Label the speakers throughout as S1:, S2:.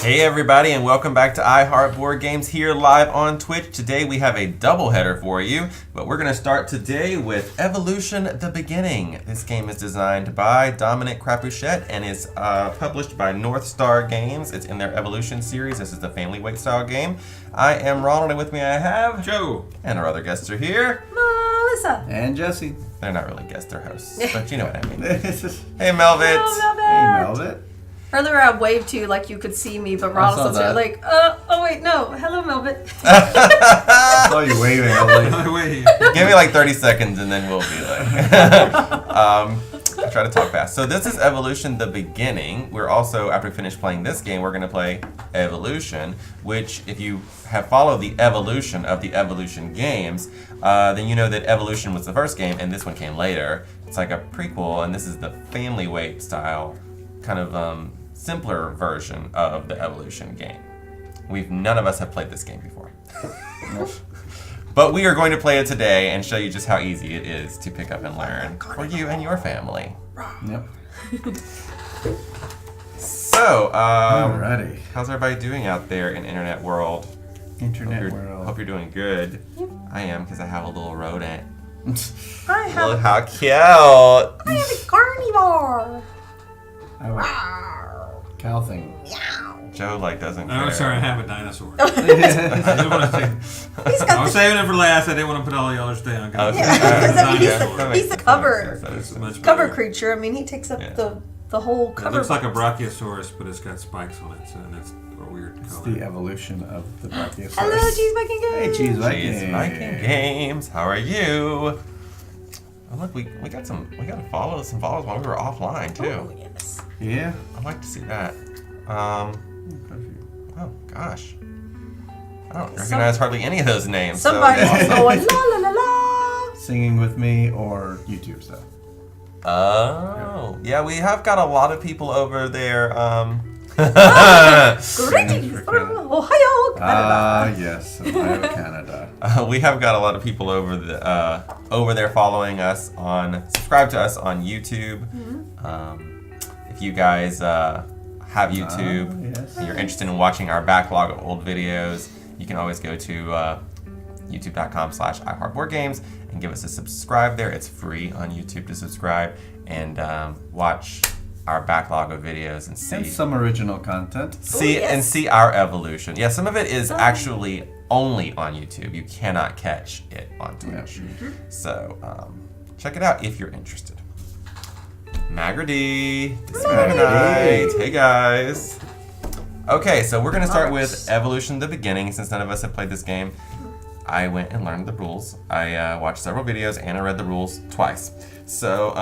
S1: Hey everybody, and welcome back to iHeart Board Games here live on Twitch. Today we have a doubleheader for you, but we're going to start today with Evolution: The Beginning. This game is designed by Dominic Crapuchettes and is published by North Star Games. It's in their Evolution series. This is the family weight style game. I am Ronald, and with me I have
S2: Joe.
S1: And our other guests are here.
S3: Melissa.
S4: And Jesse.
S1: They're not really guests, they're hosts, but you know what I mean. Hey Melvit.
S3: Hello,
S4: Hey, Melvit.
S3: Earlier I waved to you like you could see me, but Ronald was like, oh wait, no. Hello, Melvit.
S4: I saw you waving. I was like,
S2: Wait.
S1: Give me like 30 seconds and then we'll be like... I try to talk fast. So this is Evolution: The Beginning. We're also, after we finish playing this game, we're going to play Evolution, which if you have followed the evolution of the Evolution games, then you know that Evolution was the first game and this one came later. It's like a prequel, and this is the family weight style, kind of simpler version of the Evolution game. None of us have played this game before. But we are going to play it today and show you just how easy it is to pick up and learn for you and your family.
S4: yep.
S1: So,
S4: Alrighty.
S1: how's everybody doing out there in internet world?
S4: Internet world.
S1: Hope you're doing good. I am, because I have a little rodent.
S3: I have
S1: Look how cute!
S3: a carnivore.
S4: I would, cow thing.
S1: Joe doesn't care.
S2: Oh, sorry, I have a dinosaur. I didn't want to say. I was saving it for last. I didn't want to put all the others down.
S1: Okay.
S3: Yeah, he's a cover
S2: It's much
S3: cover
S2: better.
S3: creature. I mean, he takes up
S1: Yeah.
S3: the whole
S2: It
S3: cover.
S2: looks like a brachiosaurus, but it's got spikes on it, so that's a weird
S4: It's
S2: color.
S4: the evolution of the brachiosaurus.
S3: Hello, Cheese Viking Games.
S4: Hey, Cheese Viking.
S1: Cheese Viking Games, how are you? Oh look, we got some followers while we were offline too.
S3: Oh, yes.
S4: Yeah.
S1: I'd like to see that. Oh gosh. I don't recognize hardly any of those names.
S3: Somebody's
S1: so.
S3: going la la la la.
S4: Singing with me or YouTube stuff.
S1: Oh, yeah, we have got a lot of people over there.
S3: Greetings from Ohio, Canada.
S4: Yes, Ohio, Canada.
S1: We have got a lot of people over there following us subscribe to us on YouTube. If you guys have YouTube
S4: Yes.
S1: and you're interested in watching our backlog of old videos, you can always go to youtube.com/iHeartBoardGames and give us a subscribe there. It's free on YouTube to subscribe and watch our backlog of videos and see
S4: And some original content.
S1: see our evolution. Yeah, some of it is actually only on YouTube. You cannot catch it on Twitch.
S4: Yeah.
S1: So check it out if you're interested. Magrady,
S4: Magrady.
S1: night. Hey guys. Okay, so we're gonna start with Evolution: The Beginning. Since none of us have played this game, I went and learned the rules. I watched several videos and I read the rules twice. So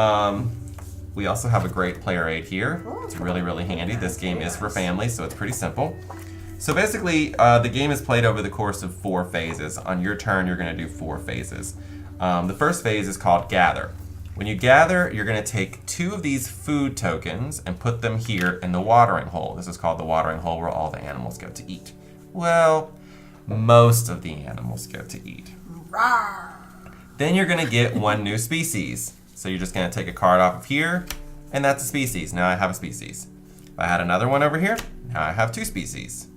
S1: we also have a great player aid here. It's really, really handy. This game is for families, so it's pretty simple. So basically, the game is played over the course of 4 phases. On your turn, you're going to do 4 phases. The first phase is called Gather. When you gather, you're going to take 2 of these food tokens and put them here in the watering hole. This is called the watering hole where all the animals go to eat. Well, most of the animals go to eat. Then you're going to get 1 new species. So you're just going to take a card off of here, and that's a species. Now I have a species. If I add another one over here, now I have 2 species.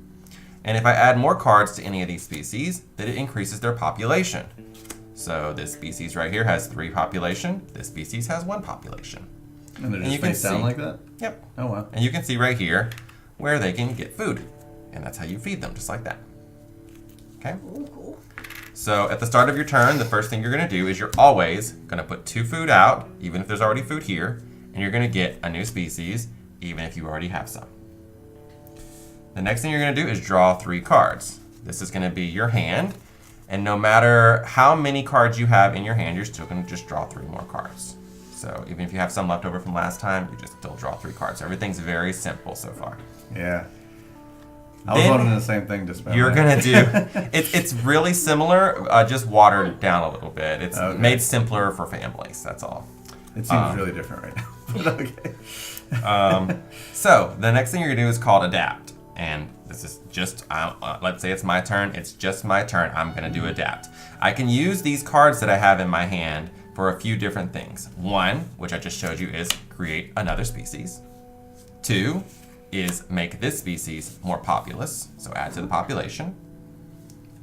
S1: And if I add more cards to any of these species, then it increases their population. So this species right here has 3 population. This species has 1 population.
S4: And they're
S1: And you
S4: just
S1: can
S4: face down
S1: see-
S4: like that?
S1: Yep.
S4: Oh, wow.
S1: And you can see right here where they can get food. And that's how you feed them, just like that. Okay?
S3: Cool.
S1: So at the start of your turn, the first thing you're going to do is you're always going to put 2 food out, even if there's already food here, and you're going to get a new species, even if you already have some. The next thing you're going to do is draw 3 cards. This is going to be your hand, and no matter how many cards you have in your hand, you're still going to just draw 3 more cards. So even if you have some left over from last time, you just still draw 3 cards. Everything's very simple so far.
S4: Yeah. I was
S1: Then
S4: wondering the same thing just
S1: You're gonna do it's really similar, just watered down a little bit. It's
S4: Okay.
S1: made simpler for families. That's all.
S4: It seems really different right now. But okay.
S1: So the next thing you're gonna do is called adapt, and this is just let's say it's my turn. It's just my turn. I'm gonna do adapt. I can use these cards that I have in my hand for a few different things. 1, which I just showed you, is create another species. 2, is make this species more populous. So add to the population.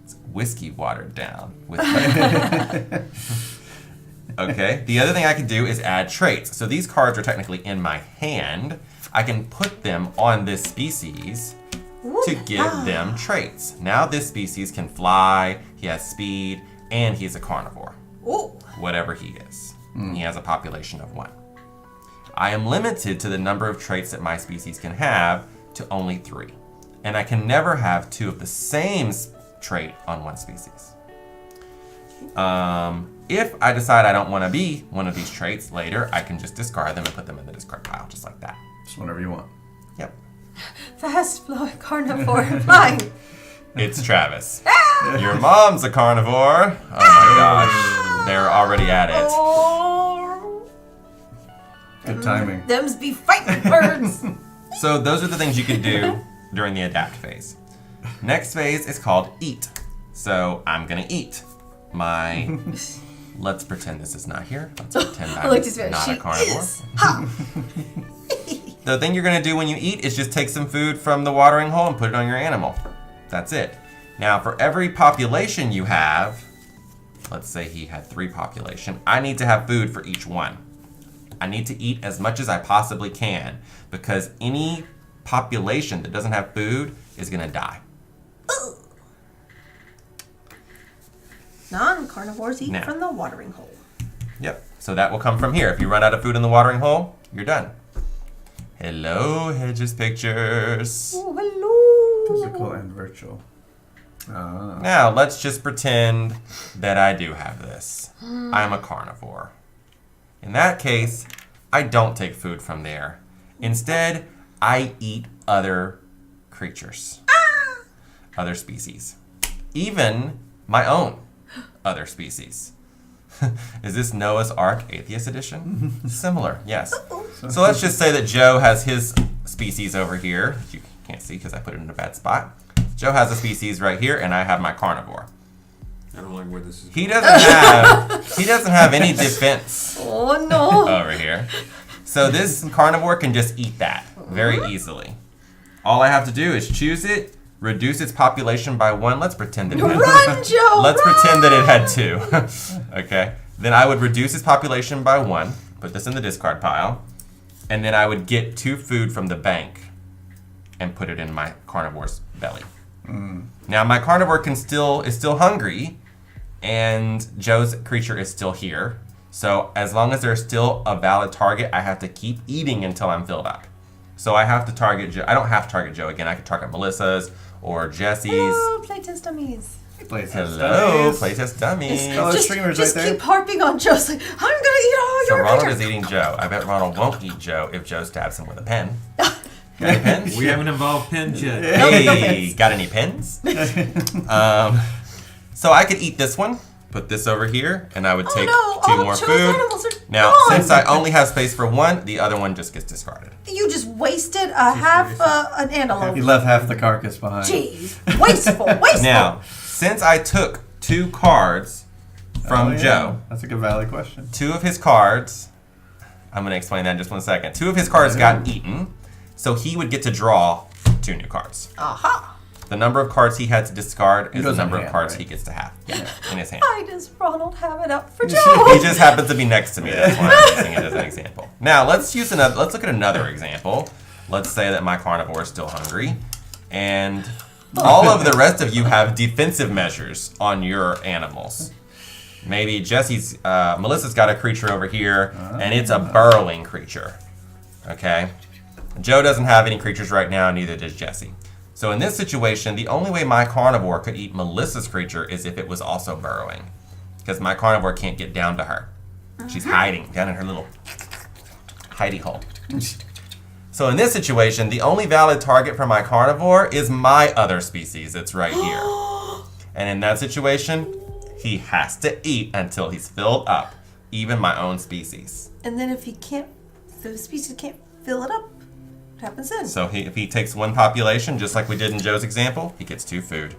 S1: It's whiskey watered down with Okay, the other thing I can do is add traits. So these cards are technically in my hand. I can put them on this species to give them traits. Now this species can fly, he has speed, and he's a carnivore.
S3: Ooh.
S1: Whatever he is. He has a population of 1. I am limited to the number of traits that my species can have to only 3. And I can never have 2 of the same trait on one species. If I decide I don't want to be one of these traits later, I can just discard them and put them in the discard pile, just like that.
S4: Just whenever you want.
S1: Yep.
S3: Fast flowing carnivore flying.
S1: It's Travis. Your mom's a carnivore. Oh my gosh. They're already at it.
S3: Oh.
S4: Good timing.
S3: Them's be fighting birds.
S1: So those are the things you can do during the adapt phase. Next phase is called eat. So I'm going to eat my... Let's pretend this is not here. Let's pretend I'm not a carnivore. The thing you're going to do when you eat is just take some food from the watering hole and put it on your animal. That's it. Now, for every population you have, let's say he had 3 population, I need to have food for each one. I need to eat as much as I possibly can because any population that doesn't have food is going to die.
S3: Non-carnivores eat from the watering hole.
S1: Yep. So that will come from here. If you run out of food in the watering hole, you're done. Hello, Hedges Pictures.
S3: Oh, hello.
S4: Physical and virtual.
S1: Now, let's just pretend that I do have this. I'm a carnivore. In that case, I don't take food from there. Instead, I eat other creatures. Other species. Even my own other species. Is this Noah's Ark Atheist Edition? Similar, yes. So let's just say that Joe has his species over here. You can't see because I put it in a bad spot. Joe has a species right here, and I have my carnivore.
S2: I don't like where this is.
S1: He doesn't have any defense.
S3: Oh no.
S1: Over here. So this carnivore can just eat that very easily. All I have to do is choose it, reduce its population by 1. Let's pretend that it had
S3: Run, Joe!
S1: Let's pretend that it had 2. Okay. Then I would reduce its population by 1, put this in the discard pile, and then I would get 2 food from the bank and put it in my carnivore's belly. Now my carnivore is still hungry, and Joe's creature is still here. So as long as there's still a valid target, I have to keep eating until I'm filled up. So I have to target Joe. I don't have to target Joe again. I could target Melissa's or Jesse's.
S3: Oh, playtest dummies.
S1: Hello, playtest dummies.
S3: Just keep harping on Joe's like, I'm gonna eat all
S1: So
S3: your
S1: Ronald
S3: creatures.
S1: is eating Joe. I bet Ronald won't eat Joe if Joe stabs him with a pen. Got any pens?
S2: We haven't involved pins yet.
S1: Hey, got any pens? So I could eat this one, put this over here, and I would take 2 more
S3: Joe's
S1: food.
S3: animals are
S1: Now,
S3: gone.
S1: since I only have space for 1, the other one just gets discarded.
S3: You just wasted a half an antelope.
S4: He left half the carcass behind.
S3: Jeez, wasteful.
S1: Now, since I took 2 cards from Joe,
S4: That's a good valid question.
S1: 2 of his cards, I'm going to explain that in just 1 second. 2 of his cards got eaten, so he would get to draw 2 new cards.
S3: Aha.
S1: The number of cards he had to discard is the
S4: goes in
S1: number of
S4: hand,
S1: cards
S4: right?
S1: he gets to have in his hand.
S3: Why does Ronald have it up for Joe?
S1: He just happens to be next to me. That's why I'm using it as an example. Now let's look at another example. Let's say that my carnivore is still hungry, and all of the rest of you have defensive measures on your animals. Maybe Melissa's got a creature over here, and it's a burrowing creature. Okay. Joe doesn't have any creatures right now, neither does Jesse. So in this situation, the only way my carnivore could eat Melissa's creature is if it was also burrowing. Because my carnivore can't get down to her. She's hiding down in her little hidey hole. So in this situation, the only valid target for my carnivore is my other species that's right here. And in that situation, he has to eat until he's filled up, even my own species.
S3: And then if the species can't fill it up, what happens then?
S1: So if he takes 1 population, just like we did in Joe's example, he gets 2 food.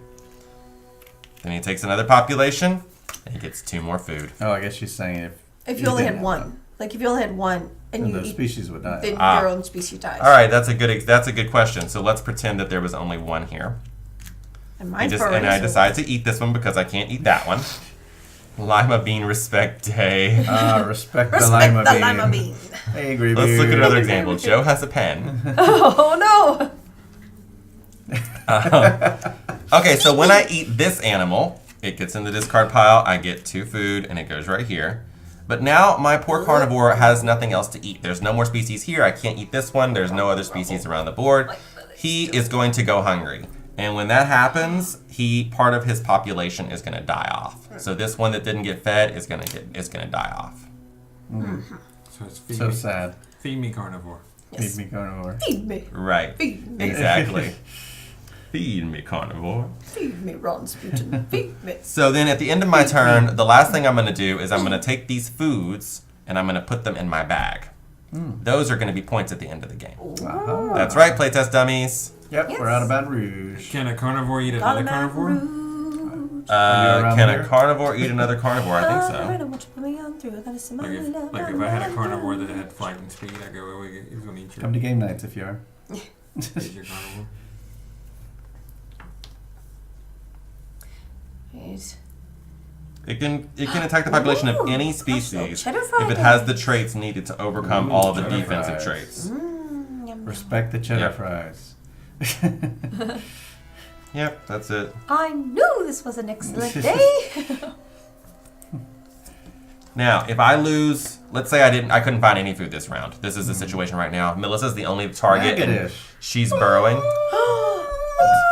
S1: Then he takes another population, and he gets 2 more food.
S4: Oh, I guess she's saying
S3: if you only had 1. Like if you only had 1 And
S4: the species would die.
S3: Then your own species dies.
S1: All right, that's a good question. So let's pretend that there was only one here.
S3: And mine's
S1: And I decide to eat this one because I can't eat that one. Lima bean respect day.
S4: Respect the
S3: Respect
S4: lima
S3: the
S4: bean.
S3: lima bean.
S4: Hey, Green
S1: Let's look at
S4: Bean.
S1: another example. Joe has a pen.
S3: Oh no!
S1: Okay, so when I eat this animal, it gets in the discard pile. I get 2 food, and it goes right here. But now my poor carnivore has nothing else to eat. There's no more species here. I can't eat this one. There's no other species around the board. He is going to go hungry. And when that happens, part of his population is going to die off. So this one that didn't get fed is going to die off.
S2: So it's
S4: So sad.
S2: Feed me carnivore.
S3: Yes.
S4: Feed me carnivore.
S3: Feed me.
S1: Right.
S3: Feed me.
S1: Exactly. Feed me, carnivore.
S3: Feed me, Rasputin. Feed me.
S1: So then at the end of my turn, the last thing I'm going to do is I'm going to take these foods and I'm going to put them in my bag. Those are going to be points at the end of the game.
S4: Uh-huh.
S1: That's right, playtest dummies.
S4: Yep,
S3: Yes.
S4: we're out of Baton Rouge.
S2: Can a carnivore eat another carnivore?
S4: around
S1: Can
S4: here?
S1: a carnivore eat another carnivore? I think so.
S2: Like if I had a carnivore that had flight and speed, I go, oh, he's gonna eat
S4: Come to game nights if you are.
S2: eat your carnivore.
S1: It can attack the population of any species
S3: Cheddar
S1: if
S3: Friday.
S1: it has the traits needed to overcome all of the
S4: cheddar
S1: defensive
S4: fries.
S1: traits.
S4: Respect the cheddar
S1: Yep.
S4: fries.
S1: Yep, that's it.
S3: I knew this was an excellent day.
S1: Now, if I lose, let's say I couldn't find any food this round. This is the situation right now. Melissa's the only target. And
S4: Negative.
S1: she's burrowing.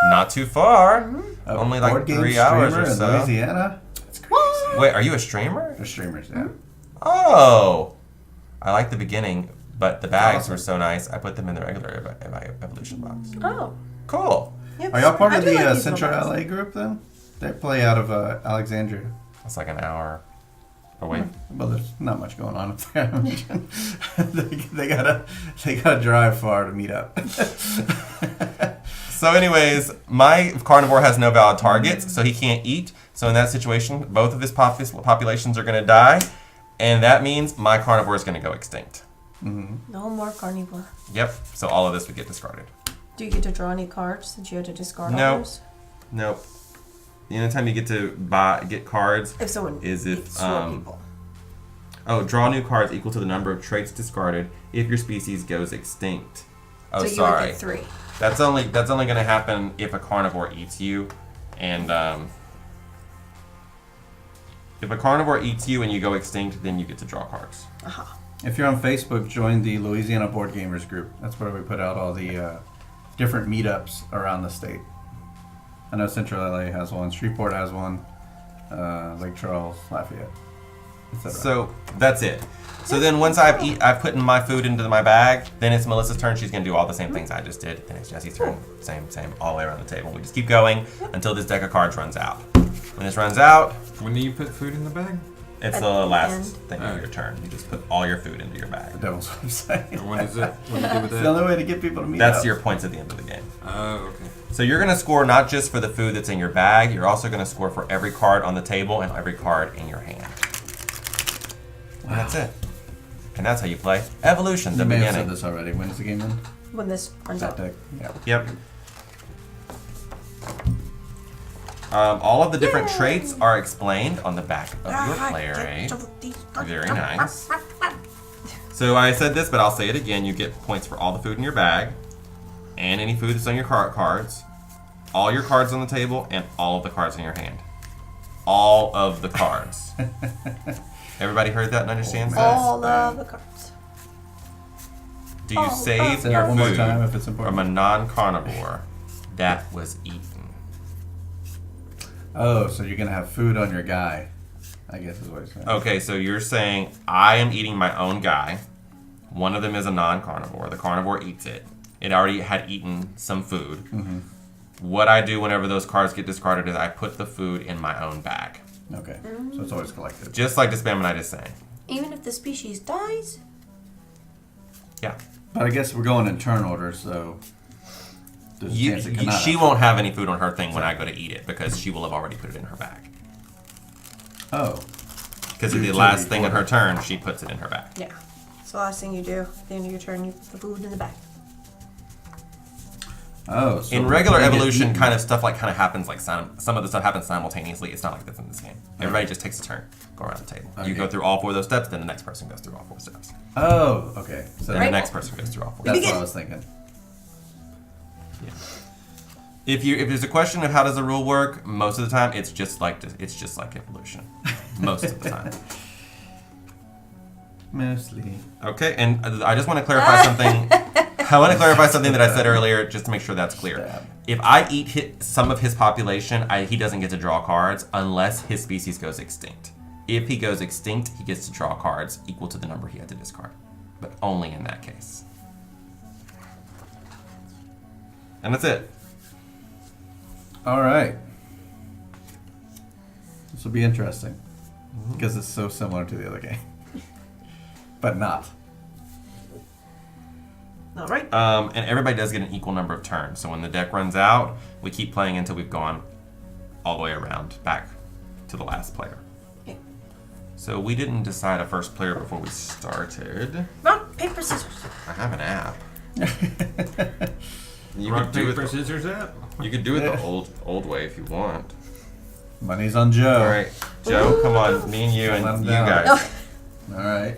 S1: Not too far.
S4: A
S1: Only like
S4: board game
S1: 3 hours or
S4: streamer in
S1: so.
S4: Louisiana. That's crazy.
S1: Wait, are you a streamer?
S4: They're streamers, yeah.
S1: Oh, I like the beginning, but the bags
S4: awesome.
S1: were so nice. I put them in the regular evolution box.
S3: Oh.
S1: Cool.
S3: Yep.
S4: Are y'all part
S3: I
S4: of
S3: do
S4: the
S3: like these
S4: Central
S3: little
S4: LA group then? They play out of Alexandria.
S1: That's like an hour away.
S4: Well, there's not much going on up there. I imagine. they gotta drive far to meet up.
S1: So anyways, my carnivore has no valid targets, so he can't eat. So in that situation, both of his populations are going to die. And that means my carnivore is going to go extinct.
S3: No more carnivore.
S1: Yep, so all of this would get discarded.
S3: Do you get to draw any cards since you had to discard
S1: No.
S3: all those?
S1: Nope. The only time you get to get cards
S3: If someone
S1: is if
S3: eats four people.
S1: draw new cards equal to the number of traits discarded if your species goes extinct. Oh,
S3: So you would
S1: sorry.
S3: get 3.
S1: That's only going to happen if a carnivore eats you, and if a carnivore eats you and you go extinct, then you get to draw cards.
S3: Aha.
S4: If you're on Facebook, join the Louisiana Board Gamers group. That's where we put out all the different meetups around the state. I know Central LA has one, Shreveport has one, Lake Charles, Lafayette, etc.
S1: So that's it. So then once I've put in my food into my bag, then it's Melissa's turn. She's gonna do all the same things I just did. Then it's Jesse's turn. Same, all the way around the table. We just keep going until this deck of cards runs out. When this runs out,
S2: When do you put food in the bag?
S1: it's
S3: At
S1: the
S3: the
S1: last
S3: end.
S1: thing of your turn. You just put all your food into your bag.
S4: the Devil's website.
S2: Or what is it? What do you do with
S4: It's the
S2: that?
S4: only way to get people to meet
S1: That's
S4: up.
S1: your points at the end of the game.
S2: Oh, okay.
S1: So you're gonna score not just for the food that's in your bag, you're also gonna score for every card on the table and every card in your hand. And that's it. And that's how you play Evolution, the
S4: You may have said
S1: beginning.
S4: this already. When does the game end?
S3: When this runs
S4: That
S3: out.
S4: deck. Yeah.
S1: Yep. All of the different traits are explained on the back of your player aid. Very nice. So I said this, but I'll say it again. You get points for all the food in your bag, and any food that's on your cards, all your cards on the table, and all of the cards in your hand. All of the cards. Everybody heard that and understands that?
S3: All of the cards.
S1: Do you save
S4: Say
S1: your
S4: that one more
S1: food
S4: time if it's
S1: from
S4: important.
S1: a non-carnivore that was eaten?
S4: Oh, so you're gonna have food on your guy, I guess is what he's saying.
S1: Okay, so you're saying I am eating my own guy. One of them is a non-carnivore. The carnivore eats it. It already had eaten some food.
S4: Mm-hmm.
S1: What I do whenever those cards get discarded is I put the food in my own bag.
S4: Okay, so it's always collected.
S1: Just like Disbammonite is saying.
S3: Even if the species dies?
S1: Yeah.
S4: But I guess we're going in turn order, so there's a chance it cannot
S1: She
S4: happen.
S1: won't have any food on her thing when I go to eat it because she will have already put it in her bag.
S4: Oh,
S1: Because
S4: You
S1: the
S4: do
S1: last thing on
S4: before.
S1: her turn, she puts it in her bag.
S3: Yeah. the last thing you do. At the end of your turn, you put the food in the bag.
S4: Oh, so
S1: In regular
S4: we get
S1: evolution,
S4: eaten.
S1: kind of stuff like kind of happens like some of the stuff happens simultaneously. It's not like this in this game. Everybody just takes a turn, go around the table. You
S4: Okay.
S1: go through all 4 of those steps, then the next person goes through all 4 steps.
S4: Oh, okay. So
S1: Then the next person goes through all 4.
S4: that's what I was thinking.
S1: If there's a question of how does the rule work, most of the time it's just like evolution. Most of the time.
S4: Mostly.
S1: Okay, and I just want to clarify something. I want to clarify something that I said earlier, just to make sure that's clear.
S4: Stab.
S1: If I eat some of his population, he doesn't get to draw cards unless his species goes extinct. If he goes extinct, he gets to draw cards equal to the number he had to discard, but only in that case. And that's it.
S4: All right. This will be interesting because it's so similar to the other game, but not.
S3: All right.
S1: And everybody does get an equal number of turns. So when the deck runs out, we keep playing until we've gone all the way around back to the last player.
S3: Okay.
S1: So we didn't decide a first player before we started.
S3: Rock, paper, scissors.
S1: I have an app. You
S2: Rock,
S1: could do
S2: paper,
S1: it.
S2: scissors app.
S1: You could do it the old way if you want.
S4: Money's on Joe.
S1: All right, Joe, come on, me and you
S4: Let him
S1: and you
S4: down.
S1: guys.
S4: All right.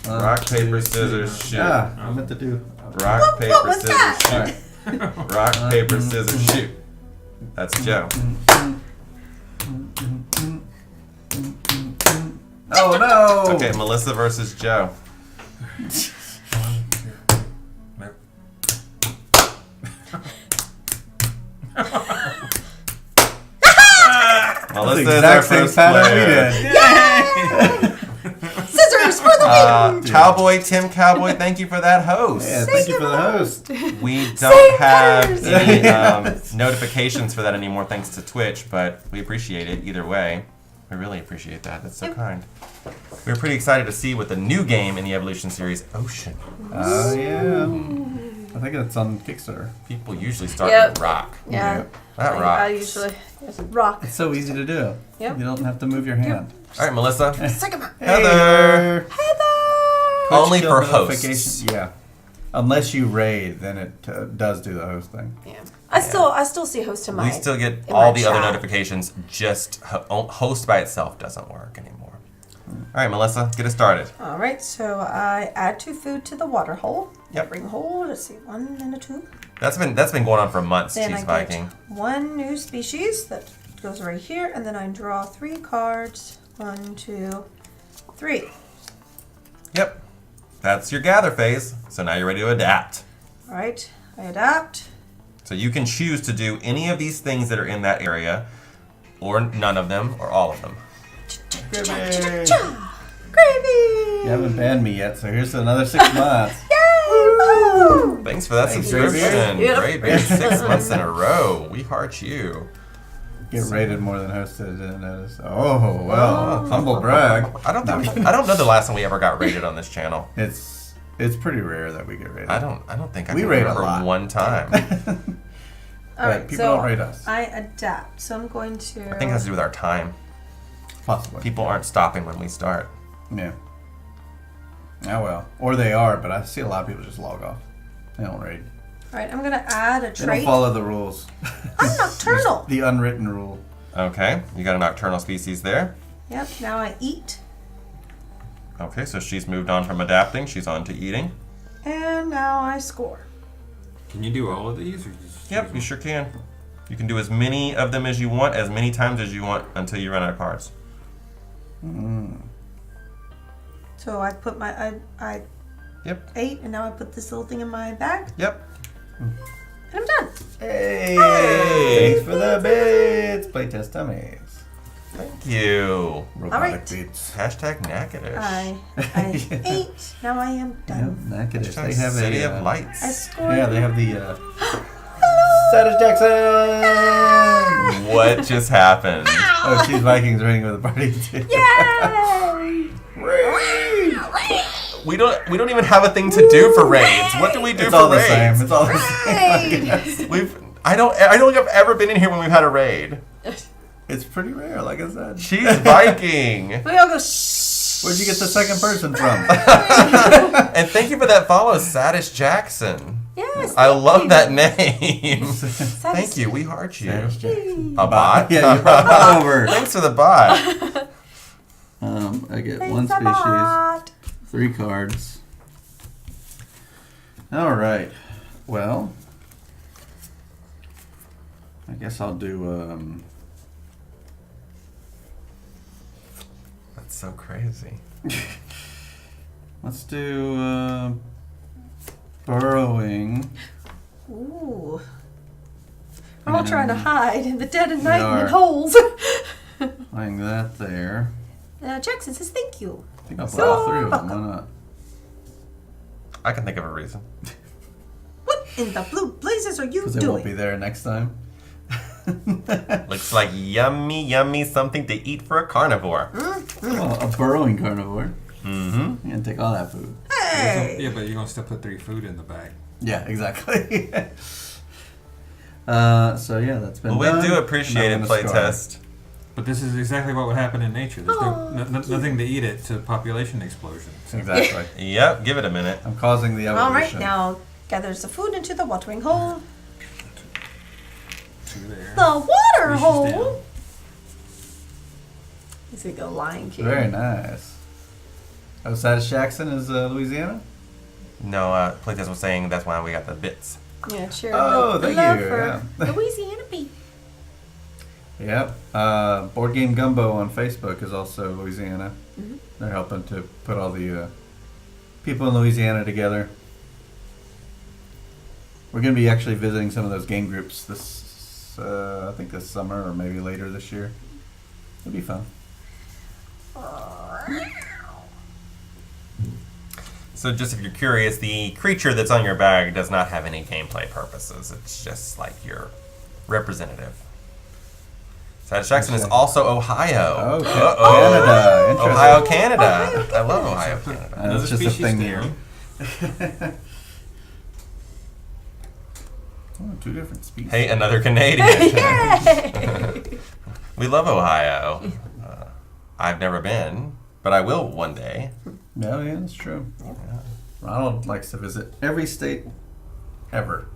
S1: Rock, paper, scissors, shoot.
S4: Yeah, I meant to do.
S1: Rock, paper,
S3: what's
S1: scissors,
S3: that?
S1: shoot. Rock, paper, scissors, shoot. That's Joe.
S4: Oh no!
S1: Okay, Melissa versus Joe. Melissa is our
S4: exact same
S1: first
S4: pattern we
S1: player.
S4: did.
S3: Scissors for the win.
S1: Cowboy, Tim Cowboy, thank you for that host.
S4: Yeah, thank you for the host.
S1: We don't have
S3: patterns.
S1: any notifications for that anymore thanks to Twitch, but we appreciate it either way. We really appreciate that. That's so kind. We're pretty excited to see what the new game in the Evolution series, Ocean.
S4: Oh yeah. I think it's on Kickstarter.
S1: People usually start
S3: Yep.
S1: with rock.
S3: Yeah.
S1: That
S3: I
S1: rocks.
S3: usually yes, rock.
S4: It's so easy to do.
S3: Yep.
S4: You don't have to move your hand.
S1: All right, Melissa.
S3: Second one.
S1: Heather.
S3: Heather.
S1: Only
S4: Push
S1: for
S4: the
S1: hosts.
S4: notification- Yeah. Unless you raid, then it does do the host thing.
S3: Yeah. I still see host in my.
S1: We still get
S3: in
S1: all
S3: my
S1: the other
S3: chat.
S1: notifications. Just host by itself doesn't work anymore. All right, Melissa, get us started.
S3: All right. So I add 2 food to the water hole.
S1: Yep.
S3: Bring hole. Let's see, 1 and a 2.
S1: That's been going on for months.
S3: Then
S1: Cheese
S3: I
S1: Viking.
S3: get 1 new species that goes right here, and then I draw 3 cards. 1, 2, 3.
S1: Yep. That's your gather phase. So now you're ready to adapt.
S3: All right. I adapt.
S1: So you can choose to do any of these things that are in that area, or none of them, or all of them.
S3: Gravy.
S4: You haven't banned me yet, so here's another 6 months.
S3: Woo!
S1: Thanks for that
S4: Thanks,
S1: subscription.
S3: Graybeard.
S1: Graybeard, 6 months in a row. We heart you.
S4: Get rated more than hosted, didn't notice. Oh, well, humble brag.
S1: I don't know the last time we ever got rated on this channel.
S4: It's pretty rare that we get rated.
S1: I don't think I
S4: We
S1: can
S4: rate a
S1: remember
S4: lot.
S1: one time.
S3: All right.
S4: people
S3: So
S4: don't rate us.
S3: I adapt. So I'm going to.
S1: I think it has to do with our time.
S4: Possibly.
S1: People aren't stopping when we start.
S4: Yeah. Oh well. Or they are, but I see a lot of people just log off. They don't raid.
S3: All right. I'm gonna add a
S4: They don't
S3: trait.
S4: follow the rules.
S3: I'm nocturnal.
S4: The unwritten rule.
S1: Okay, you got a nocturnal species there.
S3: Yep. Now I eat,
S1: Okay, so she's moved on from adapting. She's on to eating.
S3: and now I score.
S2: Can you do all of these? Or just
S1: Yep, you sure can. You can do as many of them as you want, as many times as you want, until you run out of cards.
S3: So I put my I
S1: Yep.
S3: ate, and now I put this little thing in my bag,
S1: Yep.
S3: and I'm done.
S4: Hey!
S1: Hey!
S4: Thanks for the bits. Playtest dummies.
S1: Thank you.
S4: Robotic
S3: right.
S4: beats.
S1: Hashtag Nakadish.
S3: I ate. Now I am
S4: Yep,
S3: done.
S4: Nakadish.
S1: Hashtag
S4: They have
S1: City
S4: a.
S1: of Lights.
S3: I scored.
S4: Yeah, they have the. Status Jackson!
S1: What just happened?
S4: Oh, Cheese Vikings raiding with a party too.
S3: Yay!
S1: We don't even have a thing to do for raids. What do we do
S4: It's
S1: for
S4: all the
S1: raids?
S4: same. It's all the same.
S3: Raid.
S1: I don't think I've ever been in here when we've had a raid.
S4: It's pretty rare, like I said.
S1: Cheese Viking.
S3: We all go shh.
S4: Where'd you get the second person from?
S1: And thank you for that follow, Sadish Jackson.
S3: Yes.
S1: I love
S3: you.
S1: that name. Thank you. We heart you.
S4: Sadish Jackson.
S1: A bot?
S4: Yeah, you brought that over.
S1: Thanks for the bot.
S4: I get
S3: Thanks
S4: one
S3: a
S4: species,
S3: lot.
S4: 3 cards. All right. Well, I guess I'll do.
S1: That's so crazy.
S4: Let's do burrowing.
S3: Ooh. I'm all trying to hide in the dead of night
S4: are.
S3: in holes.
S4: Laying that there.
S3: Jackson says thank you.
S4: I think I'll put all 3 of them. Why not?
S1: I can think of a reason.
S3: What in the blue blazes are you
S4: Because they
S3: doing?
S4: won't be there next time.
S1: Looks like yummy, yummy something to eat for a carnivore.
S4: Well, a burrowing carnivore.
S1: Mm-hmm.
S4: You can take all that food.
S3: Hey!
S2: Yeah, but you're gonna still put 3 food in the bag.
S4: Yeah, exactly. So yeah, that's been
S1: Well,
S4: done.
S1: we do appreciate
S4: And
S1: it,
S4: I'm gonna scar.
S2: But this is exactly what would happen in nature. There's nothing to eat it to population explosion.
S4: Exactly.
S1: Yep, give it a minute.
S4: I'm causing the evolution.
S3: All right, now gathers the food into the watering hole.
S2: 2 there.
S3: The water
S2: Reaches
S3: hole.
S2: down.
S3: Is it go Lion King?
S4: Very nice. Oh, Sadish Jackson is Louisiana?
S1: No, Playtest was saying that's why we got the bits.
S3: Yeah, sure.
S4: Oh,
S3: the
S4: thank
S3: love
S4: you,
S3: for
S4: yeah.
S3: Louisiana beef.
S4: Yep. Board Game Gumbo on Facebook is also Louisiana.
S3: Mm-hmm.
S4: They're helping to put all the people in Louisiana together. We're going to be actually visiting some of those game groups this, I think this summer or maybe later this year. It'll be fun.
S1: So just if you're curious, the creature that's on your bag does not have any gameplay purposes. It's just like your representative. Sadish Jackson is also Ohio.
S4: Okay.
S1: Uh-oh.
S4: Canada. Interesting.
S1: Ohio, Canada.
S3: Ohio,
S1: I love Ohio, Canada.
S2: Another
S4: That's just a
S2: species
S4: thing
S2: there.
S4: here. Oh, 2 different species.
S1: Hey, another Canadian.
S3: Yay!
S1: We love Ohio. I've never been, but I will one day.
S4: No, yeah, that's true. Ronald likes to visit every state ever.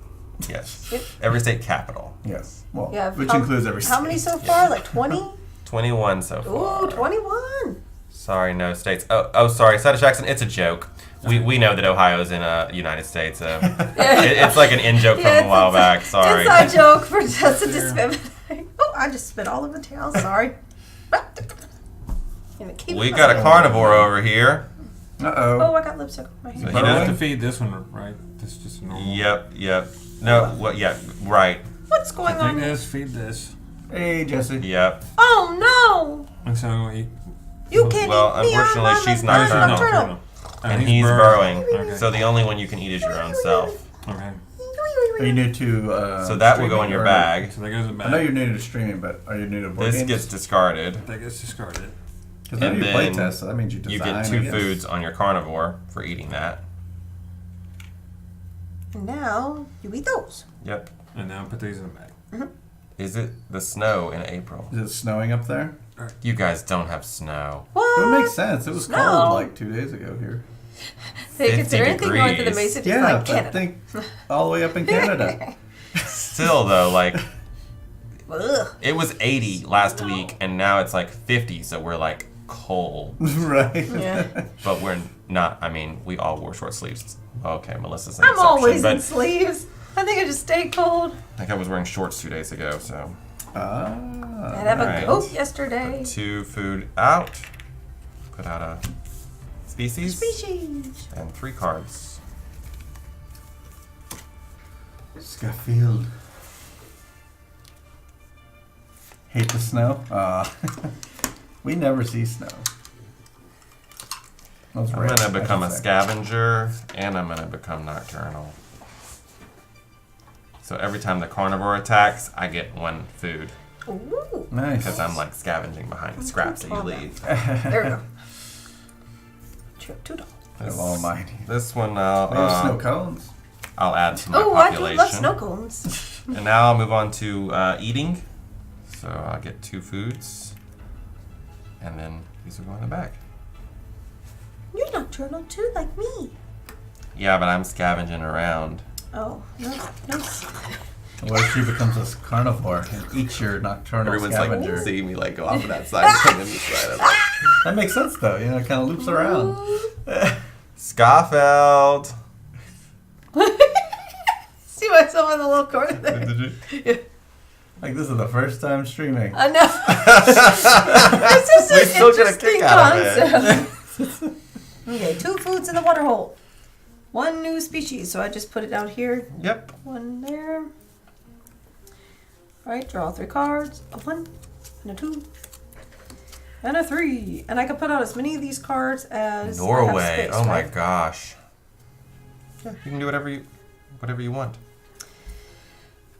S1: Yes.
S3: Yep.
S1: Every state capital.
S4: Yes. Well,
S3: Yeah,
S4: which
S3: how-
S4: includes every state.
S3: How many so far? Like 20?
S1: 21 so far.
S3: Ooh, 21.
S1: Sorry, no states. Oh, sorry, Sadish Jackson. It's a joke. We know that Ohio's in United States. It's like an in joke from a while back. Sorry.
S3: Inside joke for just a discriminate. Oh, I just spit all over the towel. Sorry.
S1: We got a carnivore over here.
S4: Uh-oh.
S3: Oh, I got lipstick on my
S1: So
S3: hair.
S1: he
S2: But I have to
S1: doesn't.
S2: feed this one, right? This is just a normal.
S1: Yep. No. What? Yeah. Right.
S3: What's going
S2: Take
S3: on?
S2: this, feed this.
S4: Hey, Jesse.
S1: Yep.
S3: Oh no!
S2: And so I'm gonna eat.
S3: You can't
S1: Well,
S3: eat me.
S1: unfortunately,
S3: I'm
S1: she's
S3: a
S1: nocturnal.
S3: nocturnal.
S1: And he's burrowing.
S2: Okay.
S1: So the only one you can eat is your own self.
S2: Okay.
S4: Are you new to
S1: So that will go in
S4: streaming,
S1: your
S4: or-
S1: bag.
S2: So that goes in
S4: I know
S2: back.
S4: you're new to streaming, but are you new to board
S1: This
S4: games?
S1: gets discarded.
S2: That gets discarded.
S4: Because I know
S1: and
S4: you
S1: then
S4: play test, so that means you design.
S1: You get
S4: I
S1: 2
S4: guess.
S1: foods on your carnivore for eating that.
S3: And now you eat those.
S1: Yep.
S2: And now put these in the bag.
S1: Is it the snow in April?
S4: Is it snowing up there?
S1: You guys don't have snow.
S3: What?
S4: It would make sense. It was
S3: Snow.
S4: cold like 2 days ago here.
S3: They consider
S1: 50
S3: anything north of the
S1: degrees.
S3: Mesa just
S4: Yeah,
S3: like
S4: but I
S3: Canada.
S4: think all the way up in Canada.
S1: Still though, like
S3: Ugh.
S1: it was 80 last week, and now it's like 50. So we're like cold,
S4: Right?
S3: Yeah.
S1: but we're not. I mean, we all wore short sleeves. Okay, Melissa's an
S3: I'm
S1: exception,
S3: always
S1: but
S3: in sleeves. I think I just stay cold.
S1: I think I was wearing shorts 2 days ago. So
S4: Ah.
S3: I'd have
S1: Right.
S3: a goat yesterday.
S1: 2 food out. Put out a species.
S3: Species.
S1: And 3 cards.
S4: Scuffield. Hate the snow? We never see snow. That's
S1: I'm
S4: rare,
S1: gonna
S4: I
S1: become a
S4: should say.
S1: scavenger, and I'm gonna become nocturnal. So every time the carnivore attacks, I get 1 food.
S3: Ooh.
S4: Nice.
S1: Because I'm like scavenging behind the scraps that you leave.
S3: There we go. $2.
S1: This,
S4: Almighty.
S1: this one
S4: There's snow
S1: I'll,
S4: cones.
S1: I'll add to my
S3: Oh, I do
S1: population.
S3: love snow cones.
S1: And now I'll move on to eating. So I'll get 2 foods. And then these will go in the bag.
S3: You're nocturnal too, like me.
S1: Yeah, but I'm scavenging around.
S3: Oh, no.
S4: What if she becomes a carnivore and eats your nocturnal
S1: Everyone's
S4: scavenger?
S1: like seeing me like go off of that side and come in this side. I'm like,
S4: That makes sense though. You know, it kind of loops around.
S1: Scoffeld.
S3: See myself in the little corner there.
S1: Did you?
S3: Yeah.
S4: Like this is the first time streaming.
S3: I know. This is
S1: We
S3: an
S1: still get a
S3: interesting
S1: kick out of it.
S3: concept. Okay, 2 foods in the water hole. 1 new species, so I just put it out here.
S1: Yep.
S3: 1 there. Alright, draw 3 cards. A 1 and a 2 and a 3. And I can put out as many of these cards as I have
S1: Norway.
S3: space,
S1: Oh my
S3: right?
S1: gosh. Yeah, you can do whatever you want.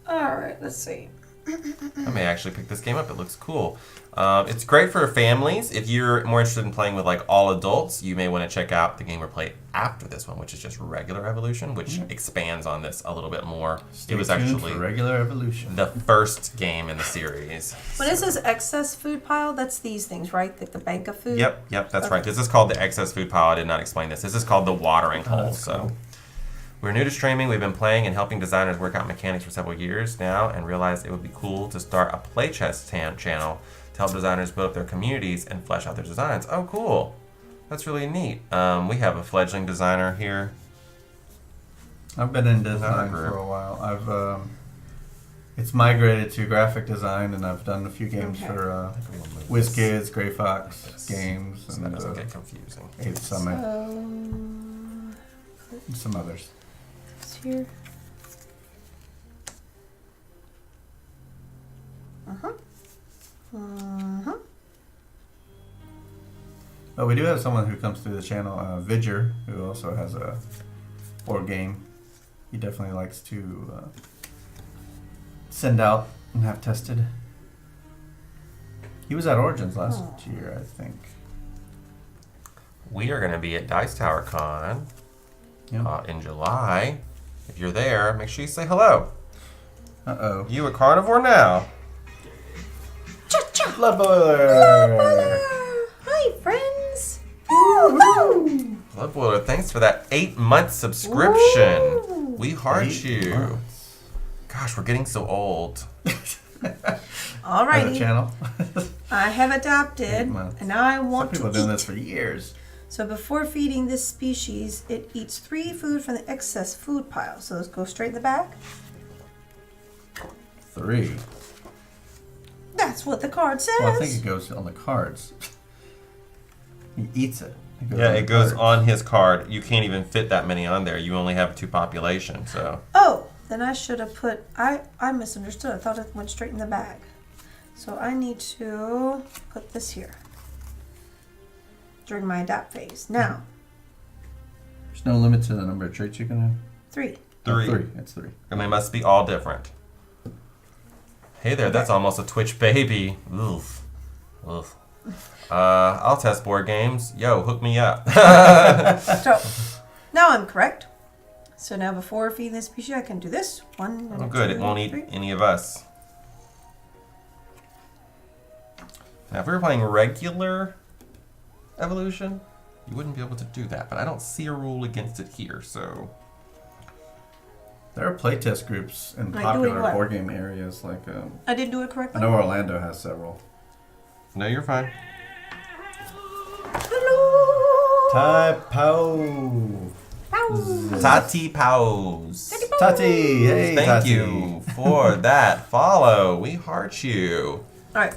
S3: Alright, let's see.
S1: I may actually pick this game up. It looks cool. It's great for families. If you're more interested in playing with like all adults, you may want to check out the game we played after this one, which is just regular evolution, which expands on this a little bit more.
S4: Stay
S1: It was
S4: tuned
S1: actually
S4: for regular evolution.
S1: the first game in the series.
S3: When it says excess food pile, that's these things, right? Like the bank of food?
S1: Yep, that's
S3: Okay.
S1: right. This is called the excess food pile. I did not explain this. This is called the watering hole.
S4: that's
S1: So
S4: cool.
S1: we're new to streaming. We've been playing and helping designers work out mechanics for several years now and realized it would be cool to start a playchess channel to help designers build up their communities and flesh out their designs. Oh, cool. That's really neat. We have a fledgling designer here.
S4: I've been in design
S1: group.
S4: for a while. I've it's migrated to graphic design, and I've done a few games
S3: Okay.
S4: for WizKids, Grey Fox Games,
S1: So that
S4: and
S1: doesn't get confusing.
S4: 8th Summit,
S3: So,
S4: and some others.
S3: it's here. Uh-huh. Uh-huh.
S4: But we do have someone who comes through the channel, Vidger, who also has a board game. He definitely likes to send out and have tested. He was at Origins last year, I think.
S1: We are going to be at Dice Tower Con
S4: Yep.
S1: in July. If you're there, make sure you say hello.
S4: Uh-oh.
S1: You a carnivore now?
S4: Blood Boiler!
S3: Hi, friends. Woo-hoo.
S1: Blood Boiler, thanks for that 8-month subscription.
S3: Woo.
S1: We heart
S4: 8
S1: you.
S4: months.
S1: Gosh, we're getting so old.
S4: As a
S3: Alrighty.
S4: channel.
S3: I have
S4: 8
S3: adapted,
S4: months.
S3: and now I
S4: Some
S3: want
S4: people
S3: to
S4: have done
S3: eat.
S4: this for years.
S3: So before feeding this species, it eats 3 food from the excess food pile. So let's go straight in the back.
S4: 3.
S3: That's what the card says.
S4: Well, I think it goes on the cards. He eats it.
S1: Yeah,
S4: on
S1: it
S4: the
S1: goes
S4: cards.
S1: on his card. You can't even fit that many on there. You only have 2 population, so.
S3: Oh, then I should have put, I misunderstood. I thought it went straight in the bag. So I need to put this here during my adapt phase. Now,
S4: There's no limit to the number of traits you can have.
S3: 3.
S1: 3.
S4: 3. It's 3.
S1: And they must be all different. Hey there, that's almost a Twitch baby. Oof. Oof. I'll test board games. Yo, hook me up.
S3: So now I'm correct. So now before feeding this species, I can do this. 1 and
S1: Oh,
S3: a
S1: good.
S3: 2
S1: It won't
S3: and a
S1: eat
S3: 3.
S1: any of us. Now, if we were playing regular evolution, you wouldn't be able to do that. But I don't see a rule against it here, so.
S4: There are playtest groups in
S3: Like
S4: popular
S3: doing what?
S4: board game areas. Like
S3: I didn't do it
S4: I
S3: correctly.
S4: know Orlando has several.
S1: No, you're fine.
S3: Hello.
S4: Typo.
S3: Ow.
S1: Tati Pause.
S4: Tati. Hey,
S1: Thank
S4: Tati.
S1: you for that follow. We heart you.
S3: All right.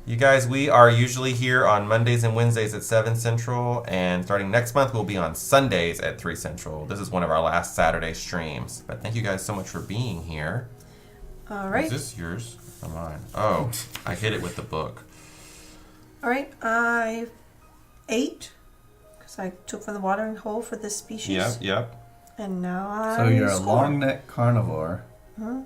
S1: You guys, we are usually here on Mondays and Wednesdays at 7 Central, and starting next month, we'll be on Sundays at 3 Central. This is one of our last Saturday streams. But thank you guys so much for being here.
S3: All right.
S1: Is this yours or mine? Oh, I hit it with the book.
S3: All right. I ate because I took from the watering hole for this species.
S1: Yep.
S3: And now I.
S4: So you're a
S3: score.
S4: long neck carnivore
S2: A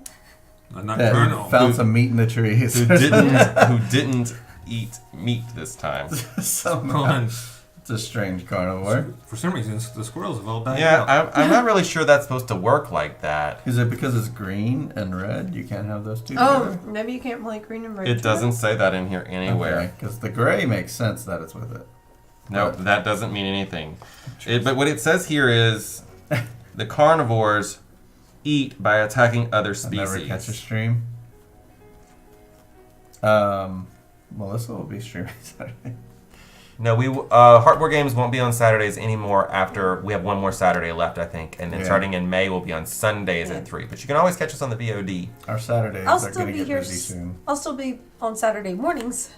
S4: that
S2: nocturnal.
S4: found some meat in the trees.
S1: Who didn't eat meat this time?
S4: Somehow. It's a strange carnivore.
S2: For some reason, the squirrels have all died
S1: Yeah,
S2: out.
S1: I'm not really sure that's supposed to work like that.
S4: Is it because it's green and red? You can't have those two
S3: Oh,
S4: together?
S3: maybe you can't play green and red.
S1: It doesn't say that in here anywhere.
S4: Because the gray makes sense that it's with it.
S1: No, that doesn't mean anything. But what it says here is the carnivores eat by attacking other species.
S4: Never catch a stream. Melissa will be streaming Saturday.
S1: No, Heartboard Games won't be on Saturdays anymore after we have one more Saturday left, I think. And then starting in May, we'll be on Sundays at 3. But you can always catch us on the VOD.
S4: Our Saturdays
S3: I'll
S4: are
S3: still
S4: going to
S3: be
S4: get
S3: here.
S4: busy soon.
S3: I'll still be on Saturday mornings.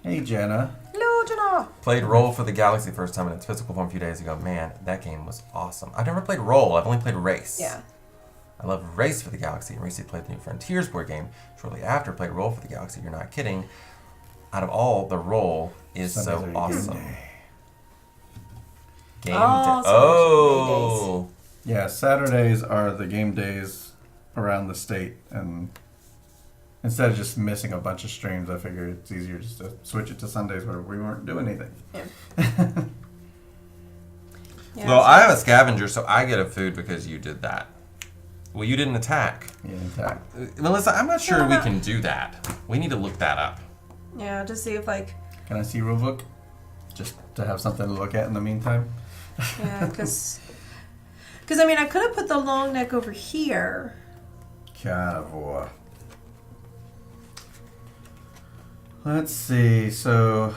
S4: Hey, Jenna.
S3: Hello, Jenna.
S1: Played Roll for the Galaxy first time in its physical form a few days ago. Man, that game was awesome. I've never played Roll. I've only played Race.
S3: Yeah.
S1: I love Race for the Galaxy. And recently played the New Frontiers board game. Shortly after, played Roll for the Galaxy. You're not kidding. Out of all, the Roll is
S4: Sundays
S1: so
S4: are
S1: awesome. Game
S3: Oh,
S1: day.
S3: so
S1: Oh.
S4: Yeah, Saturdays are the game days around the state, and instead of just missing a bunch of streams, I figured it's easier just to switch it to Sundays where we weren't doing anything.
S3: Yeah,
S1: Well, I have a scavenger, so I get a food because you did that. Well, you didn't attack.
S4: Yeah, attack.
S1: Melissa, I'm not sure
S3: No,
S1: we
S3: no.
S1: can do that. We need to look that up.
S3: Yeah, to see if like,
S4: Can I see rulebook? Just to have something to look at in the meantime.
S3: yeah, because I mean I could have put the long neck over here.
S4: Carnivore. Let's see. So.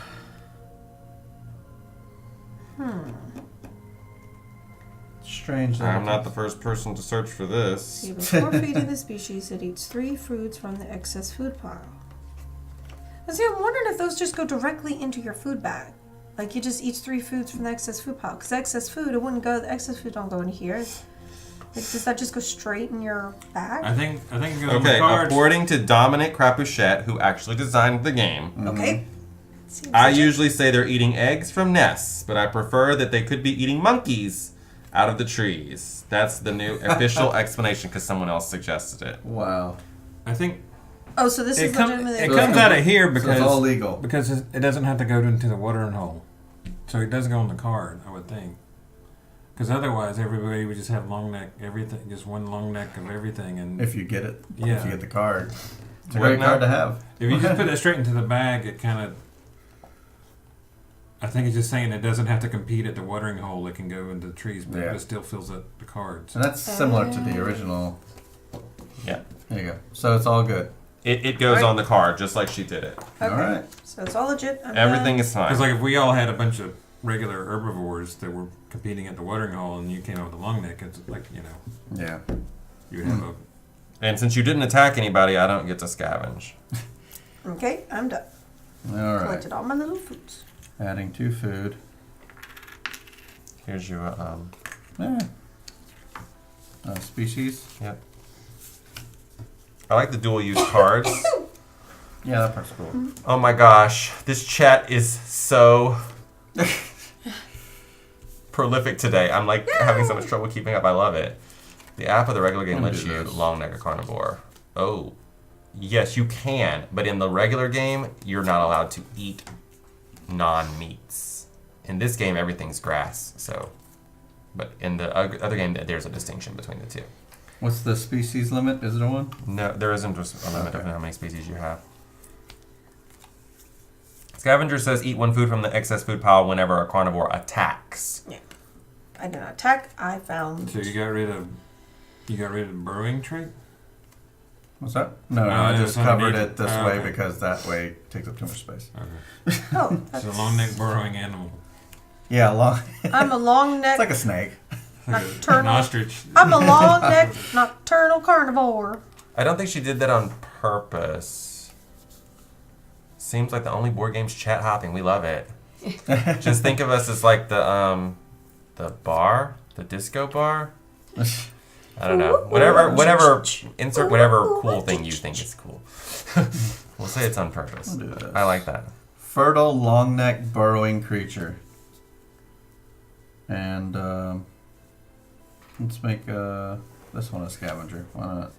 S4: Strange. that
S1: I'm not the first person to search for this.
S3: See, before feeding the species, it eats 3 foods from the excess food pile. But see, I'm wondering if those just go directly into your food bag. Like, you just eats 3 foods from the excess food pile. Because excess food, it wouldn't go, the excess food don't go in here. Like, does that just go straight in your bag?
S2: I think it goes on the
S1: Okay,
S2: cards.
S1: according to Dominic Crapuchettes, who actually designed the game,
S3: Okay. Seems
S1: I
S3: legit.
S1: usually say they're eating eggs from nests, but I prefer that they could be eating monkeys out of the trees. That's the new official explanation because someone else suggested it.
S4: Wow.
S2: I think
S3: Oh, so this
S2: it,
S3: is
S2: com-
S3: legitimately...
S2: it comes out of here
S4: So
S2: because
S4: it's all legal.
S2: because it doesn't have to go into the watering hole, so it does go on the card. I would think. Because otherwise, everybody would just have long neck everything, just one long neck of everything, and
S4: If you get it.
S2: Yeah.
S4: If you get the card. It's a
S1: What
S4: great
S1: now?
S4: card to have.
S2: if you just put it straight into the bag, it kind of. I think it's just saying it doesn't have to compete at the watering hole. It can go into the trees, but
S4: Yeah.
S2: it still fills up the cards.
S4: So that's similar to the original.
S1: Yeah.
S4: There you go. So it's all good.
S1: It goes on the card just like she did it.
S3: Okay.
S4: All right.
S3: So it's all legit. I'm
S1: Everything
S3: done.
S1: is fine.
S2: Because like if we all had a bunch of regular herbivores that were competing at the watering hole, and you came up with a long neck, it's like
S4: Yeah.
S2: you would have a.
S1: And since you didn't attack anybody, I don't get to scavenge.
S3: Okay, I'm done.
S4: All right.
S3: Collected all my little foods.
S4: Adding 2 food.
S1: Here's your
S4: Species.
S1: Yep. I like the dual use cards.
S4: Yeah, that part's cool.
S1: Oh my gosh, this chat is so prolific today. I'm like having so much trouble keeping up. I love it. The app of the regular game
S4: Let me
S1: lets
S4: do
S1: you
S4: this.
S1: long neck a carnivore. Oh, yes, you can, but in the regular game, you're not allowed to eat non-meats. In this game, everything's grass. So, but in the other game, there's a distinction between the two.
S4: What's the species limit? Is there one?
S1: No, there isn't a limit of
S4: Okay.
S1: how many species you have. Scavenger says eat 1 food from the excess food pile whenever a carnivore attacks.
S3: I did not attack. I found...
S2: So you got rid of the burrowing trait.
S4: What's that? No,
S2: Oh,
S4: I
S2: it's
S4: just covered
S2: underneath.
S4: it this
S2: Oh,
S4: way
S2: okay.
S4: because that way takes up too much space.
S2: Okay.
S3: Oh,
S2: It's a long neck burrowing animal.
S4: Yeah, long.
S3: I'm a long neck
S4: It's like a snake.
S2: Like an
S3: nocturnal.
S2: ostrich.
S3: I'm a long neck nocturnal carnivore.
S1: I don't think she did that on purpose. Seems like the only board game's chat hopping. We love it. Just think of us as like the bar, the disco bar. I don't know. Whatever. Insert whatever cool thing you think is cool. We'll say it's on purpose.
S4: We'll do this.
S1: I like that.
S4: Fertile long neck burrowing creature. And let's make this one a scavenger. Why not?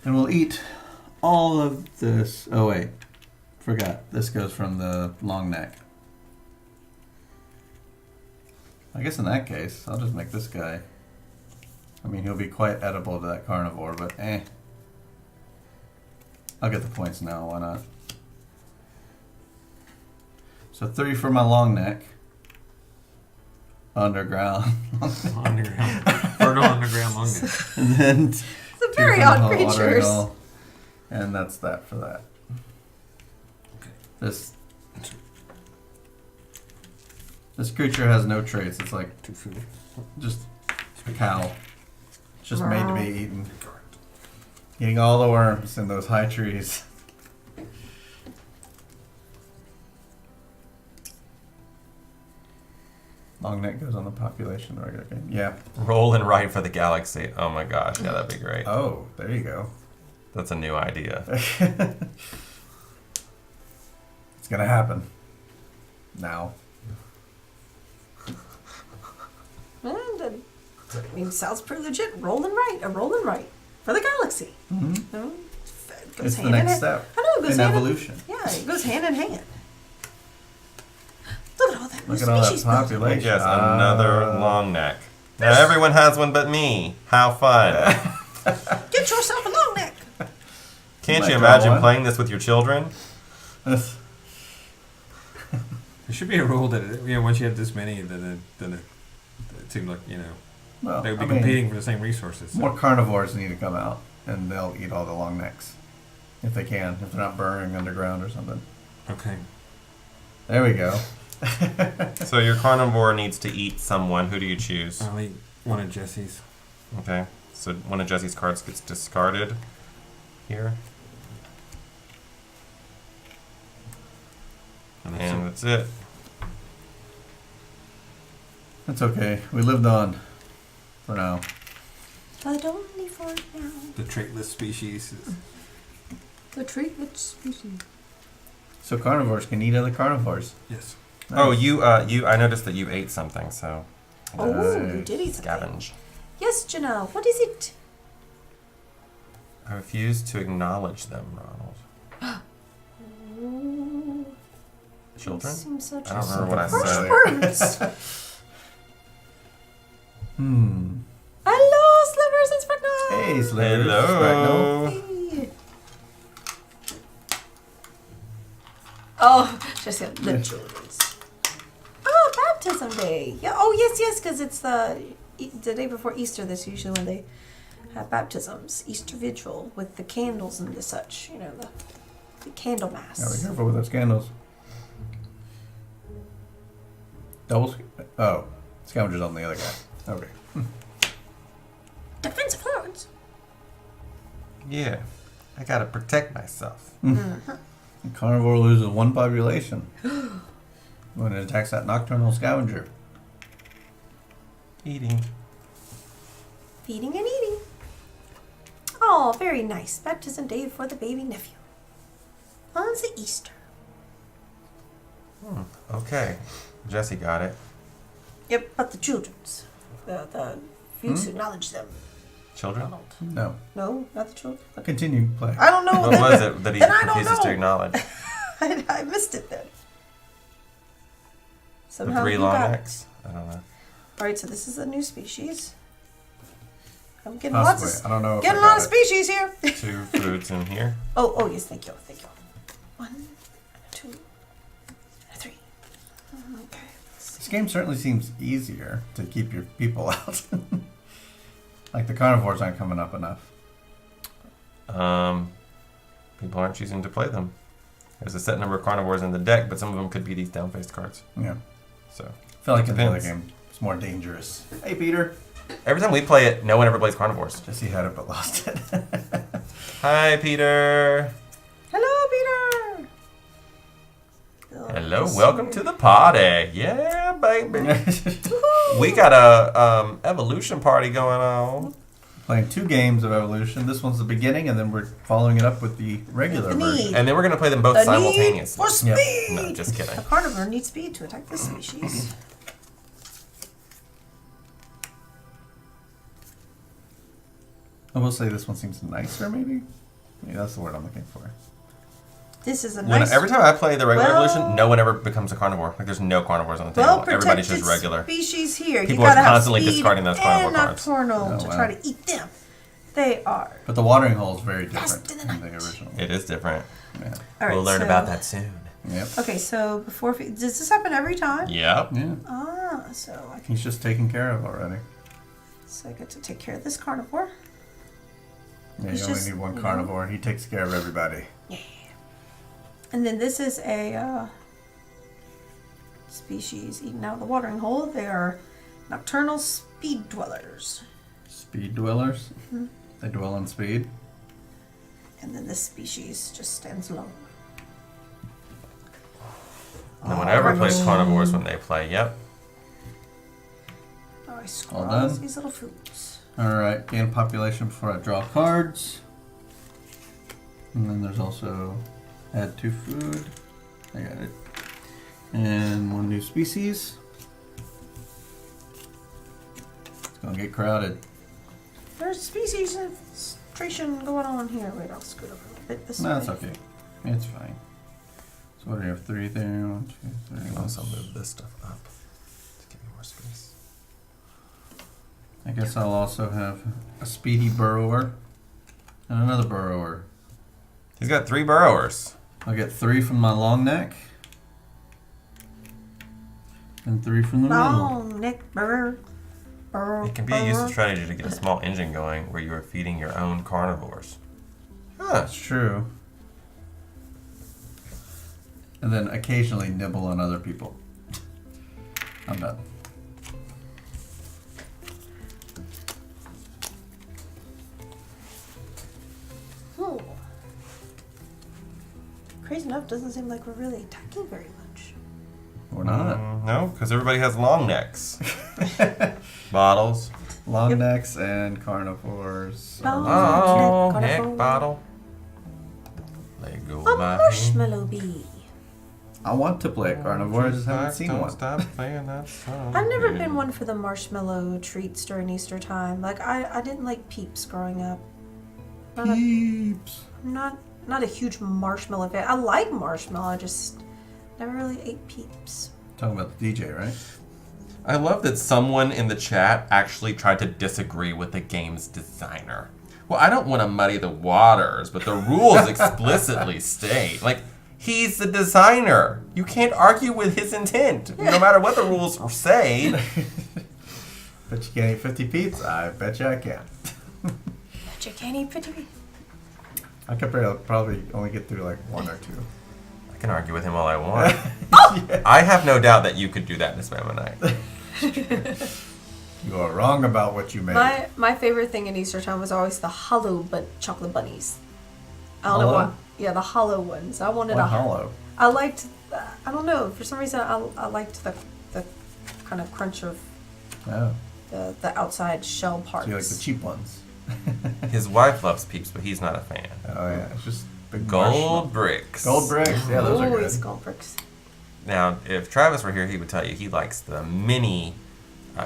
S4: And we'll eat all of this. Oh wait, forgot. This goes from the long neck. I guess in that case, I'll just make this guy. I mean, he'll be quite edible to that carnivore, but eh. I'll get the points now. Why not? So 3 for my long neck. Underground.
S2: Underground. Fertile underground long neck.
S4: And then
S3: It's a very odd creatures.
S4: And that's that for that. This creature has no traits. It's like
S2: 2 food.
S4: just a cow. It's just made to be eaten. Eating all the worms in those high trees. Long neck goes on the population regular game. Yeah.
S1: Roll and write for the galaxy. Oh my gosh, yeah, that'd be great.
S4: Oh, there you go.
S1: That's a new idea.
S4: It's gonna happen. Now.
S3: And, I mean, sounds pretty legit. Roll and write. A roll and write for the galaxy.
S4: Mm-hmm.
S3: You know, it goes
S4: It's the
S3: hand
S4: next
S3: in
S4: step
S3: I know, it goes
S4: in
S3: hand
S4: evolution.
S3: Yeah, it goes hand in hand. Look at all that new
S4: Look at all that
S3: species building.
S4: population.
S1: Yes, another long neck. Now everyone has one but me. How fun.
S3: Get yourself a long neck.
S1: Can't
S4: Might
S1: you
S4: draw
S1: imagine
S4: one.
S1: playing this with your children?
S2: There should be a rule that once you have this many, then it seems like
S4: Well,
S2: they would be
S4: I mean,
S2: competing for the same resources. So.
S4: more carnivores need to come out, and they'll eat all the long necks. If they can. If they're not burrowing underground or something.
S2: Okay.
S4: There we go.
S1: So your carnivore needs to eat someone. Who do you choose?
S2: I'll eat one of Jesse's.
S1: Okay. So one of Jesse's cards gets discarded here. And that's it.
S4: That's okay. We lived on for now.
S3: But only for now.
S2: The traitless species.
S3: The treatment species.
S4: So carnivores can eat other carnivores.
S2: Yes.
S1: Oh,
S4: Nice.
S1: you I noticed that you ate something, so
S3: Oh, you
S4: Nice.
S3: did eat something.
S1: scavenge.
S3: Yes, Janelle. What is it?
S1: I refuse to acknowledge them, Ronald.
S3: Ooh,
S1: Children?
S3: seems so
S1: I don't remember what I
S3: harsh
S1: said.
S3: words. Hello, Slivers. It's Fragnol.
S4: Hey, Slivers.
S1: Hello.
S3: Hey. Oh, just the children's. Oh, baptism day. Yeah. Oh, yes, because it's the day before Easter. That's usually when they have baptisms. Easter vigil with the candles and the such. You know, the candle mass.
S4: Gotta be careful with those candles. Oh, scavenger's on the other guy. Okay.
S3: Defensive horns.
S1: Yeah. I gotta protect myself.
S3: Mm-hmm.
S4: The carnivore loses 1 population when it attacks that nocturnal scavenger.
S1: Eating.
S3: Feeding and eating. Oh, very nice. Baptism day for the baby nephew. On the Easter.
S1: Okay. Jesse got it.
S3: Yep, but the children's. The few who acknowledge them.
S1: Children?
S3: Ronald.
S4: No.
S3: No, not the children.
S4: Continue play.
S3: I don't know.
S1: What was it that he
S3: Then I don't
S1: refuses to
S3: know.
S1: acknowledge?
S3: I missed it then.
S1: The
S3: Somehow
S1: 3
S3: you
S1: long
S3: got
S1: necks? I don't know.
S3: it. Alright, so this is a new species. I'm getting
S4: Possibly.
S3: lots of
S4: I don't know. If
S3: getting a
S4: I
S3: lot
S4: got
S3: of
S4: it.
S3: species here.
S1: 2 foods in here.
S3: Oh, yes, thank you. 1, and a 2, and a 3. Okay.
S4: This game certainly seems easier to keep your people out. Like the carnivores aren't coming up enough.
S1: People aren't choosing to play them. There's a set number of carnivores in the deck, but some of them could be these down-faced cards.
S4: Yeah.
S1: So
S4: I feel like in the other
S1: Depends.
S4: game it's more dangerous. Hey, Peter.
S1: every time we play it, no one ever plays carnivores.
S4: Jesse had it but lost it.
S1: Hi, Peter.
S3: Hello, Peter. Oh,
S1: Hello,
S3: this
S1: welcome
S3: year.
S1: to the party. Yeah, baby.
S3: Woohoo.
S1: We got a evolution party going on.
S4: Playing 2 games of Evolution. This one's the beginning, and then we're following it up with the regular
S3: The
S4: version.
S3: need.
S1: And then we're going to play them both
S3: The
S1: simultaneously.
S3: need for
S4: Yep.
S3: speed.
S1: No, just kidding.
S3: A carnivore needs speed to attack this species.
S4: I will say this one seems nicer, maybe? Yeah, that's the word I'm looking for.
S3: This is a
S1: When,
S3: nice,
S1: every time I play the regular
S3: Well-
S1: evolution, no one ever becomes a carnivore. Like, there's no carnivores on the table.
S3: well-protected
S1: Everybody's just regular.
S3: species here.
S1: People
S3: you gotta
S1: are constantly
S3: have speed
S1: discarding those carnivore
S3: and
S1: cards.
S3: nocturnal
S4: Oh,
S3: to
S4: wow.
S3: try to eat them. They are.
S4: But the watering hole is very different
S3: Faster than
S4: than the
S3: light.
S4: original.
S1: It is different.
S4: Yeah.
S3: All right,
S1: we'll learn
S3: so
S1: about that soon.
S4: Yep.
S3: Okay, so before does this happen every time?
S1: Yep.
S4: Yeah.
S3: So I can.
S4: He's just taken care of already.
S3: So I get to take care of this carnivore.
S4: Yeah,
S3: He's
S4: you only
S3: just,
S4: need one
S3: you know.
S4: carnivore. He takes care of everybody.
S3: Yeah. And then this is a species eaten out of the watering hole. They are nocturnal speed dwellers.
S4: Speed dwellers.
S3: Mhm.
S4: They dwell on speed.
S3: And then this species just stands alone.
S1: No one ever plays
S3: Alright.
S1: carnivores when they play. Yep.
S3: Oh, I
S4: All
S3: squirrel
S4: done?
S3: these little foods.
S4: Alright, gain population before I draw cards. And then there's also add 2 food. I got it. And 1 new species. It's gonna get crowded.
S3: There's species concentration going on here. Wait, I'll scoot over a little bit this
S4: No,
S3: way.
S4: it's okay. It's fine. So what do you have? 3 there? 1, 2, 3.
S1: You can also move this stuff up to give me more space.
S4: I guess I'll also have a speedy burrower and another burrower.
S1: He's got 3 burrowers.
S4: I'll get 3 from my long neck and 3 from the middle.
S3: Long neck burr. Burr.
S1: It can be a useful strategy to get a small engine going where you are feeding your own carnivores. Huh.
S4: That's true. And then occasionally nibble on other people. I'm done.
S3: Oh. Crazy enough, doesn't seem like we're really attacking very much.
S4: Or not.
S1: No, because everybody has long necks. Bottles.
S4: Long
S3: Yep.
S4: necks and carnivores.
S3: Long
S1: Oh,
S3: neck,
S1: neck
S3: carnivore.
S1: bottle. Let go
S3: A
S1: my hand.
S3: marshmallow bee.
S4: I want to play a carnivore, I just haven't seen
S1: Don't
S4: one.
S1: stop playing that song.
S3: I've never been one for the marshmallow treats during Easter time. Like I didn't like Peeps growing up.
S4: Peeps.
S3: I'm not a huge marshmallow fan. I like marshmallow. I just never really ate Peeps.
S4: Talking about the DJ, right?
S1: I love that someone in the chat actually tried to disagree with the game's designer. Well, I don't want to muddy the waters, but the rules explicitly state, like, he's the designer. You can't argue with his intent, no matter what the rules say.
S4: Bet you can't eat 50 Peeps? I bet you I can.
S3: But you can't eat 50 Peeps.
S4: I could probably only get through like 1 or 2.
S1: I can argue with him all I want. I have no doubt that you could do that, Miss Mammonite.
S4: You are wrong about what you made.
S3: My favorite thing in Easter time was always the hollow chocolate bunnies. I don't know
S4: Hollow?
S3: why. Yeah, the hollow ones. I wanted
S4: Why
S3: a
S4: hollow?
S3: I liked. I don't know. For some reason, I liked the kind of crunch of
S4: Oh,
S3: the outside shell parts.
S4: so you like the cheap ones?
S1: His wife loves Peeps, but he's not a fan.
S4: Oh yeah, it's just big
S1: Gold
S4: marshmallow.
S1: bricks.
S4: Gold bricks. Yeah, those are
S3: Always
S4: good.
S3: gold bricks.
S1: Now, if Travis were here, he would tell you he likes the mini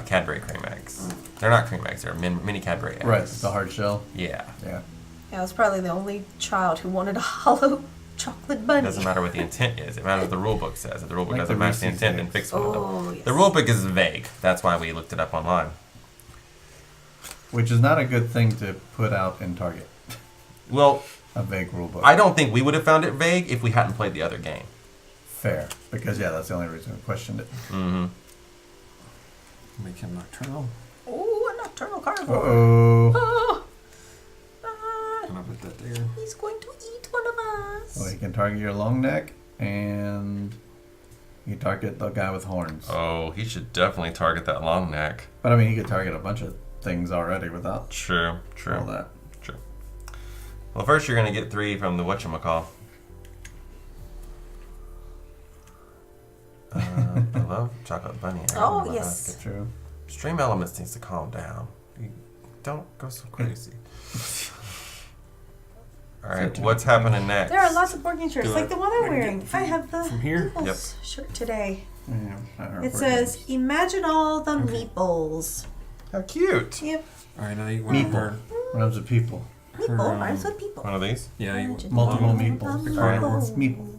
S1: Cadbury cream eggs. They're not cream eggs; they're mini Cadbury eggs.
S4: Right, the hard shell.
S1: Yeah.
S4: Yeah.
S3: Yeah, I was probably the only child who wanted a hollow chocolate bunny.
S1: It doesn't matter what the intent is. It matters what the rule book says. If the rule book
S4: Like
S1: doesn't
S4: the
S1: match the
S4: Reese's
S1: intent, then
S4: eggs.
S1: fix one of them.
S3: Oh, yes.
S1: The rule book is vague. That's why we looked it up online.
S4: Which is not a good thing to put out in Target.
S1: Well,
S4: A vague rule book.
S1: I don't think we would have found it vague if we hadn't played the other game.
S4: Fair, because yeah, that's the only reason I questioned it.
S1: Mm-hmm.
S2: Make him nocturnal.
S3: Oh, a nocturnal carnivore.
S4: Uh-oh.
S3: Oh.
S2: Can I put that there?
S3: He's going to eat one of us.
S4: Well, you can target your long neck, and you target the guy with horns.
S1: Oh, he should definitely target that long neck.
S4: But I mean, he could target a bunch of things already without
S1: True,
S4: all
S1: true,
S4: that.
S1: true. Well, first you're going to get 3 from the whatchamacall. I love chocolate bunny. egg
S3: Oh,
S1: in my
S3: yes.
S1: basket.
S4: True.
S1: Stream Elements needs to calm down. You don't go so crazy. All right, what's happening next?
S3: There are lots of board game shirts,
S2: Do
S3: like
S2: it.
S3: the one
S2: I
S3: I'm
S2: can
S3: wearing.
S2: get
S3: I have the
S2: from here?
S3: Meeples shirt today.
S4: Yeah,
S3: It says, "Imagine all the meeples."
S1: How cute.
S3: Yep.
S2: All right, now you want
S4: Meeple.
S2: her.
S4: Rhymes with people.
S3: Meeple rhymes with people.
S1: One of these?
S2: Yeah, you
S3: Imagine
S4: Multiple
S3: all
S4: meeples.
S3: the
S4: The
S2: carnivore.
S3: meeples.
S4: Meeple.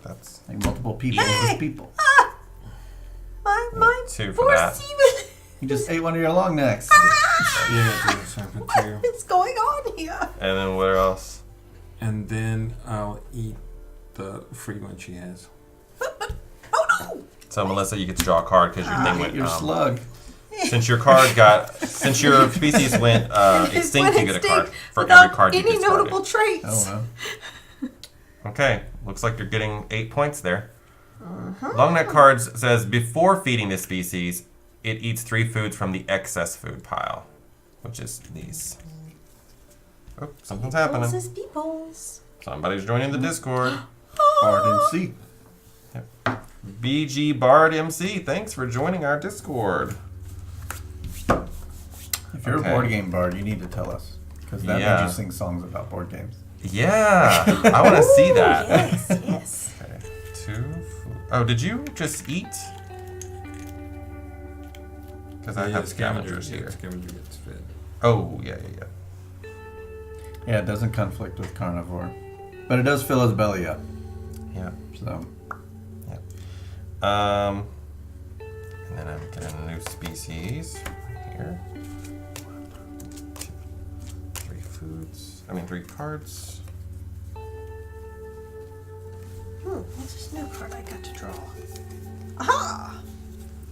S1: That's
S4: Like multiple people
S3: Hey!
S4: with people.
S3: My
S1: 2 for
S3: poor
S1: that.
S3: Steven.
S4: You just ate one of your long necks.
S2: yeah, do so I put
S3: What
S2: two.
S3: is going on here?
S1: And then where else?
S2: And then I'll eat the free one she has.
S3: Oh no!
S1: So Melissa, you get to draw a card because your thing went.
S4: Your slug.
S1: Since your species went extinct, you get a card for
S3: without
S1: every card you
S3: any
S1: discarded.
S3: notable traits.
S4: Oh well.
S1: Okay, looks like you're getting 8 points there. Long neck cards says before feeding this species, it eats 3 foods from the excess food pile, which is these. Oh, something's happening.
S3: Peoples is peoples.
S1: Somebody's joining the Discord.
S4: Hard and C.
S1: BG Bard MC, thanks for joining our Discord.
S4: If you're
S1: Okay.
S4: a board game bard, you need to tell us. Because that
S1: Yeah.
S4: made you sing songs about board games.
S1: Yeah, I want to see that.
S3: Yes, yes.
S1: Okay, 2 food. Oh, did you just eat? Because I have scavengers here.
S2: Scavenger gets fed.
S1: Oh, yeah.
S4: Yeah, it doesn't conflict with carnivore. But it does fill his belly up.
S1: Yeah.
S4: So,
S1: And then I'm getting a new species right here. 3 foods. I mean, 3 cards.
S3: What's this new card I got to draw? Aha!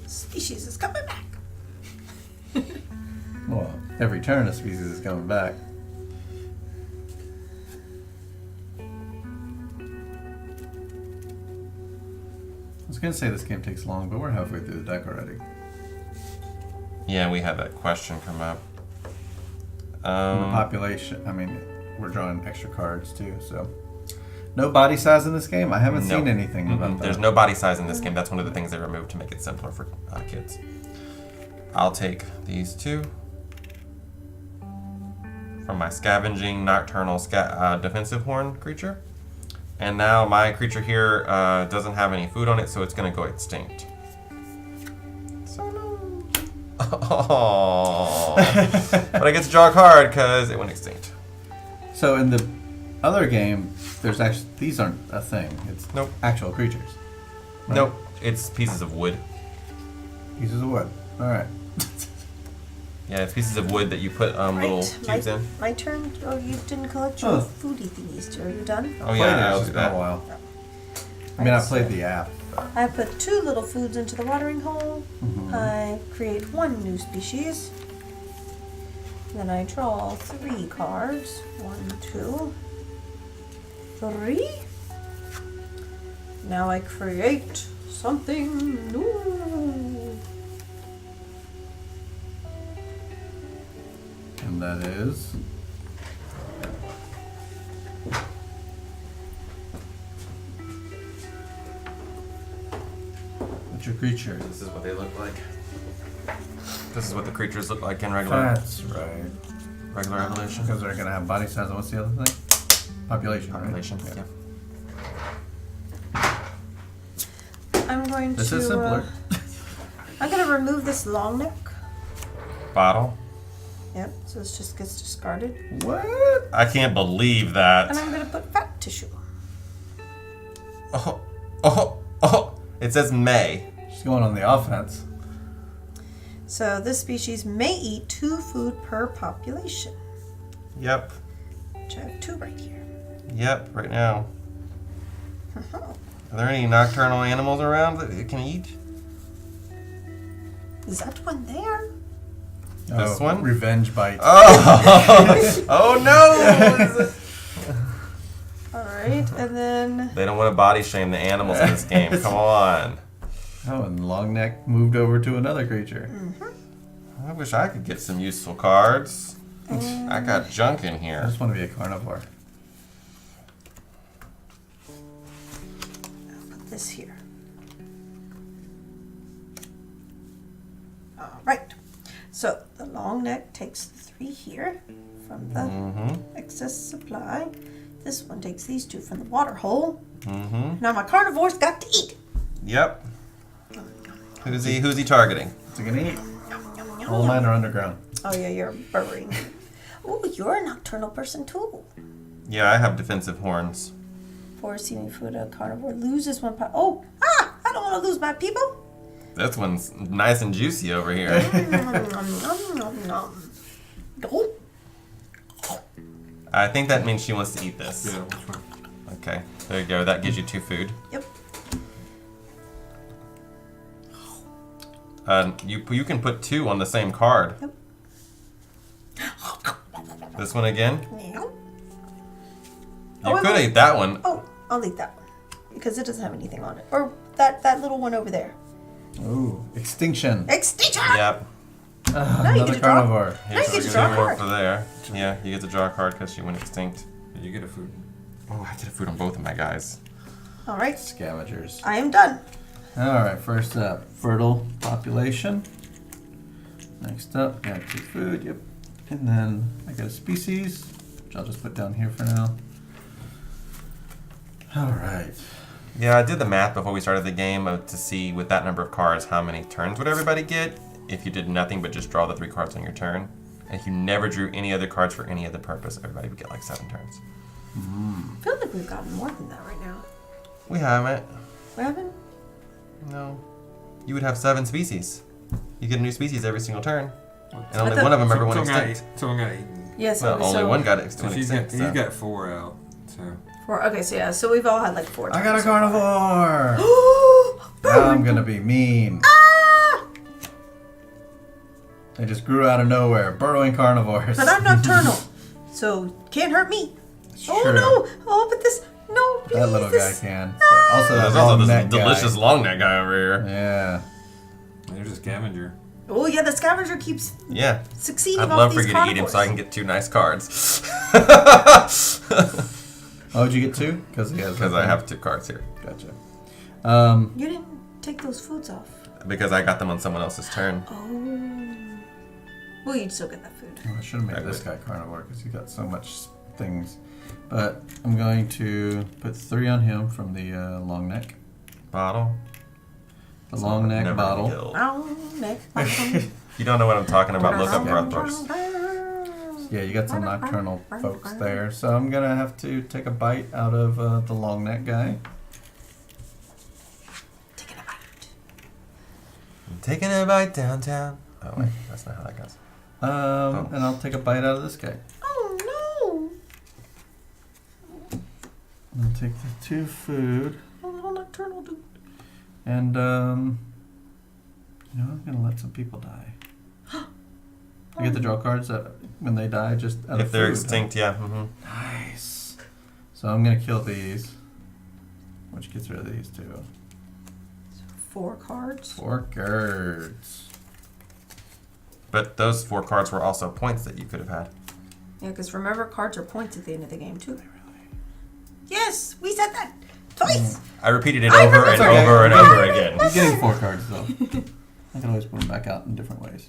S3: Species is coming back.
S4: well, every turn a species is coming back. I was going to say this game takes long, but we're halfway through the deck already.
S1: Yeah, we had that question come up.
S4: And the population, I mean, we're drawing extra cards too, so. No body size in this game? I haven't seen anything about that.
S1: There's no body size in this game. That's one of the things they removed to make it simpler for kids. I'll take these 2 from my scavenging nocturnal defensive horn creature. And now my creature here doesn't have any food on it, so it's going to go extinct. So no. Oh. But I get to draw a card because it went extinct.
S4: So in the other game, there's actually, these aren't a thing. It's
S1: Nope.
S4: actual creatures. Right?
S1: Nope. It's pieces of wood.
S4: Pieces of wood. Alright.
S1: Yeah, it's pieces of wood that you put little tubes in.
S3: My turn. Oh, you didn't collect your foodie thingies. Are you done?
S1: Oh yeah, I'll
S4: It's
S1: do
S4: been a
S1: that.
S4: while. I mean, I played the app.
S3: I put 2 little foods into the watering hole.
S4: Mhm.
S3: I create 1 new species. Then I draw 3 cards. 1, 2, 3. Now I create something new.
S4: And that is. What's your creature?
S1: This is what they look like. This is what the creatures look like in regular
S4: That's right.
S1: evolution.
S4: Because they're going to have body size. And what's the other thing? Population. Right?
S1: Population, yeah.
S3: I'm going
S4: This
S3: to.
S4: is simpler.
S3: I'm going to remove this long neck.
S1: Bottle.
S3: Yep, so this just gets discarded.
S4: What?
S1: I can't believe
S3: And
S1: that.
S3: I'm going to put fat tissue.
S1: Oh. It says May.
S4: She's going on the offense.
S3: So this species may eat 2 food per population,
S1: Yep.
S3: which I have 2 right here.
S1: Yep, right now. Are there any nocturnal animals around that it can eat?
S3: Is that one there?
S1: This one?
S4: Revenge bite.
S1: Oh! Oh no!
S3: All right, and then
S1: They don't want to body shame the animals in this game. Come on.
S4: Oh, and long neck moved over to another creature.
S1: I wish I could get some useful cards. I got junk in
S4: I
S1: here.
S4: just want to be a carnivore.
S3: I'll put this here. All right. So the long neck takes the 3 here from the
S1: Mm-hmm.
S3: excess supply. This one takes these 2 from the water hole.
S1: Mm-hmm.
S3: Now my carnivore's got to eat.
S1: Yep. Who's he targeting?
S4: What's it gonna eat? All of mine are underground.
S3: Oh yeah, you're burying. Oh, you're a nocturnal person too.
S1: Yeah, I have defensive horns.
S3: For seeming food, a carnivore loses 1 part. Oh, I don't want to lose my people.
S1: This one's nice and juicy over here.
S3: Oh,
S1: I think that means she wants to eat this.
S2: Yeah, which one?
S1: Okay, there you go. That gives you 2 food.
S3: Yep.
S1: You can put 2 on the same card.
S3: Yep.
S1: This one again.
S3: Meow.
S1: You could eat that one.
S3: Oh, I'll eat that one because it doesn't have anything on it. Or that little one over there.
S4: Ooh, extinction.
S3: Extinction.
S1: Yep.
S3: Now you
S4: Another
S3: get to draw.
S4: carnivore.
S1: Here's
S3: get to
S1: two
S3: draw a
S1: more
S3: card.
S1: for there. Yeah, you get to draw a card because she went extinct.
S2: You get a food.
S1: Oh, I get a food on both of my guys.
S3: All right.
S4: Scavengers.
S3: I am done.
S4: All right, first up, fertile population. Next up, got 2 food, yep. And then I got a species, which I'll just put down here for now. All right.
S1: Yeah, I did the math before we started the game to see with that number of cards how many turns would everybody get if you did nothing but just draw the 3 cards on your turn. And if you never drew any other cards for any other purpose, everybody would get like 7 turns.
S3: I feel like we've gotten more than that right now.
S1: We haven't.
S3: We haven't?
S1: No. You would have 7 species. You get a new species every single turn. And only
S3: thought-
S1: one of them ever went
S2: Someone
S1: extinct.
S2: got eaten.
S3: Yes.
S1: Well, only one got
S2: So
S1: went
S2: he's
S1: extinct.
S2: got
S1: So.
S2: 4 out. So
S3: 4. Okay, so yeah, so we've all had like 4
S4: I got a
S3: turns so far.
S4: carnivore.
S3: Oh,
S4: Now I'm gonna be mean.
S3: ah!
S4: They just grew out of nowhere, burrowing carnivores.
S3: But I'm nocturnal, so can't hurt me. Oh
S4: True.
S3: no! Oh, but this no, please.
S4: That little guy
S3: this-
S4: can. Also, that
S1: There's also
S4: long
S1: this
S4: neck
S1: delicious
S4: guy.
S1: long neck guy over here.
S4: Yeah.
S2: there's a scavenger.
S3: Oh yeah, the scavenger keeps
S1: Yeah.
S3: succeeding
S1: I'd
S3: off
S1: love for
S3: these
S1: you to eat him so I
S3: carnivores.
S1: can get 2 nice cards.
S4: Oh, did you get 2? Because he has.
S1: Because I have 2 cards here.
S4: Gotcha.
S3: You didn't take those foods off.
S1: Because I got them on someone else's turn.
S3: Oh. Well, you'd still get that food.
S4: I should have made
S1: I
S4: this
S1: would.
S4: guy carnivore because he got so much things. But I'm going to put 3 on him from the long neck.
S1: Bottle.
S4: The long neck
S1: Never
S4: bottle.
S1: killed.
S3: Oh, neck.
S1: If you don't know what I'm talking about, look up Breathless.
S4: Yeah, you got some nocturnal folks there. So I'm going to have to take a bite out of the long neck guy.
S3: Taking a bite.
S1: Taking a bite downtown. Oh wait, that's not how that goes.
S4: And I'll take a bite out of this guy.
S3: Oh
S4: I'll take the 2 food.
S3: no! A little nocturnal dude.
S4: And, I'm going to let some people die. I get to draw cards that when they die, just out of
S1: If they're
S4: food,
S1: extinct, yeah. Mm-hmm.
S4: Nice. So I'm going to kill these, which gets rid of these 2.
S3: 4 cards.
S4: 4 cards.
S1: But those 4 cards were also points that you could have had.
S3: Yeah, because remember, cards are points at the end of the game too. Yes, we said that twice.
S1: I repeated it
S3: I
S1: over and
S3: remember.
S1: over and over again.
S4: I'm getting 4 cards, though. I can always put them back out in different ways.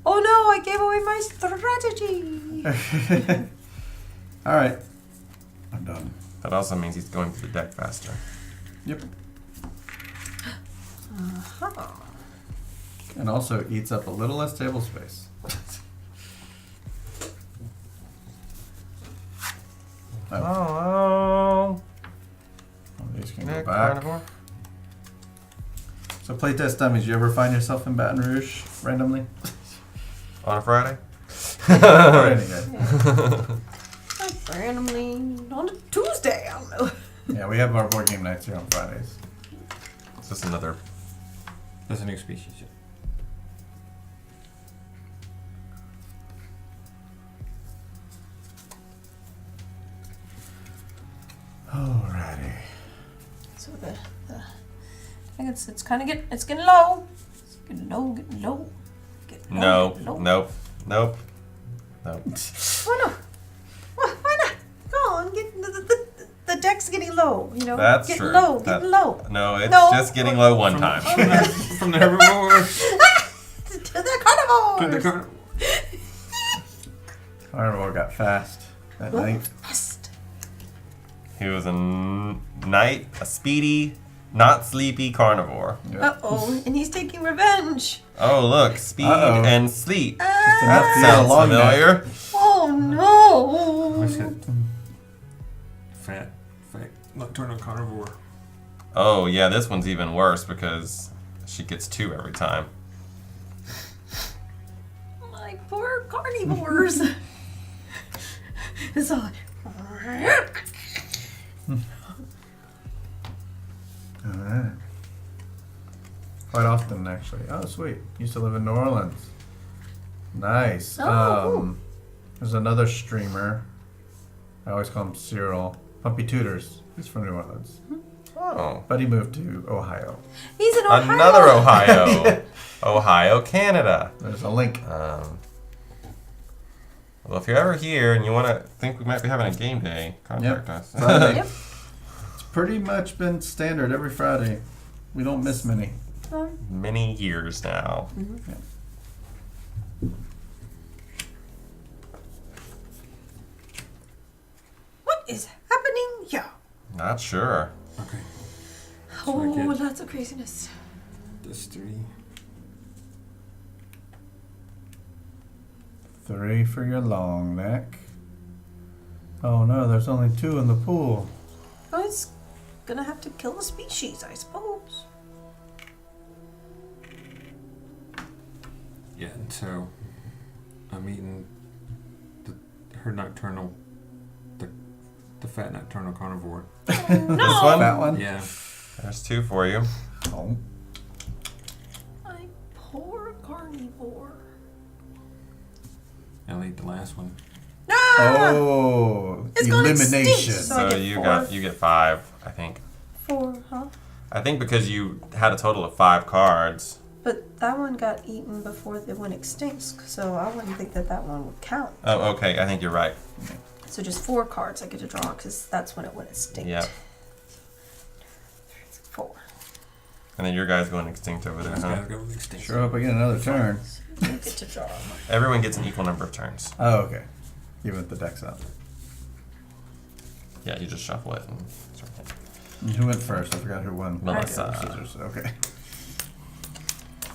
S3: Oh no! I gave away my strategy.
S4: All right. I'm done.
S1: That also means he's going through the deck faster.
S4: Yep.
S3: Uh-huh.
S4: And also eats up a little less table space.
S1: Oh,
S4: These can go
S1: Nick,
S4: back.
S1: carnivore.
S4: So playtest dummies, you ever find yourself in Baton Rouge randomly?
S1: On a Friday?
S4: Or any day?
S3: Like randomly on a Tuesday. I don't know.
S4: Yeah, we have our board game nights here on Fridays.
S1: It's just another.
S2: That's a new species. Yeah.
S4: Alrighty.
S3: So the I think it's kind of it's getting low. It's getting low, getting low. Getting low,
S1: No,
S3: getting low.
S1: nope, nope, nope.
S3: Why not? Why not? Go on, the deck's getting low. You know,
S1: That's
S3: getting
S1: true.
S3: low,
S1: That-
S3: getting low.
S1: No, it's
S3: No.
S1: just getting low one time.
S2: From the herbivore
S3: To the carnivore.
S2: to the car.
S4: Carnivore got fast that night.
S3: Best.
S1: He was a night, a speedy, not sleepy carnivore.
S4: Yep.
S3: Uh-oh, and he's taking revenge.
S1: Oh, look, speed
S4: Uh-oh.
S1: and sleep.
S4: Just
S1: That
S4: enough to
S1: sounds
S4: get a long neck.
S1: familiar.
S3: Oh
S2: What's
S3: no.
S2: it? Fat nocturnal carnivore.
S1: Oh, yeah, this one's even worse because she gets 2 every time.
S3: My poor carnivores. It's all
S4: often, actually. Oh, sweet. Used to live in New Orleans. Nice.
S3: Oh,
S4: There's another streamer. I always call him Cyril. Pumpy Tutors. He's from New Orleans.
S1: Oh.
S4: But he moved to Ohio.
S3: He's in Ohio.
S1: Another Ohio. Ohio, Canada.
S4: There's a link.
S1: Well, if you're ever here and you want to think we might be having a game day, contact us.
S4: Friday.
S3: Yep.
S4: It's pretty much been standard every Friday. We don't miss many.
S1: Many years now.
S4: Yeah.
S3: What is happening here?
S1: Not sure.
S2: Okay.
S3: Oh,
S2: I get-
S3: lots of craziness.
S2: This 3.
S4: 3 for your long neck. Oh no, there's only 2 in the pool.
S3: Well, it's gonna have to kill a species, I suppose.
S2: Yeah, and so I'm eating her nocturnal, the fat nocturnal carnivore.
S1: This one?
S4: That one?
S2: Yeah.
S1: There's 2 for you.
S4: Oh.
S3: I poor carnivore.
S2: I'll eat the last one.
S3: Ah!
S4: Oh,
S3: It's gone
S4: elimination.
S3: extinct. So I
S1: So
S3: get
S1: you
S3: 4.
S1: get 5, I think.
S3: 4, huh?
S1: I think because you had a total of 5 cards.
S3: But that one got eaten before they went extinct, so I wouldn't think that that one would count.
S1: Oh, okay. I think you're right.
S3: So just 4 cards I get to draw, because that's when it went extinct.
S1: Yep.
S3: 4.
S1: And then your guy's going extinct over there,
S2: These
S1: huh?
S2: guys go with extinction.
S4: Sure hope I get another turn.
S3: You get to draw.
S1: Everyone gets an equal number of turns.
S4: Oh, okay. Even if the deck's out.
S1: Yeah, you just shuffle it and sort of
S4: And who went first? I forgot who won.
S1: Melissa.
S4: Scissors. Okay.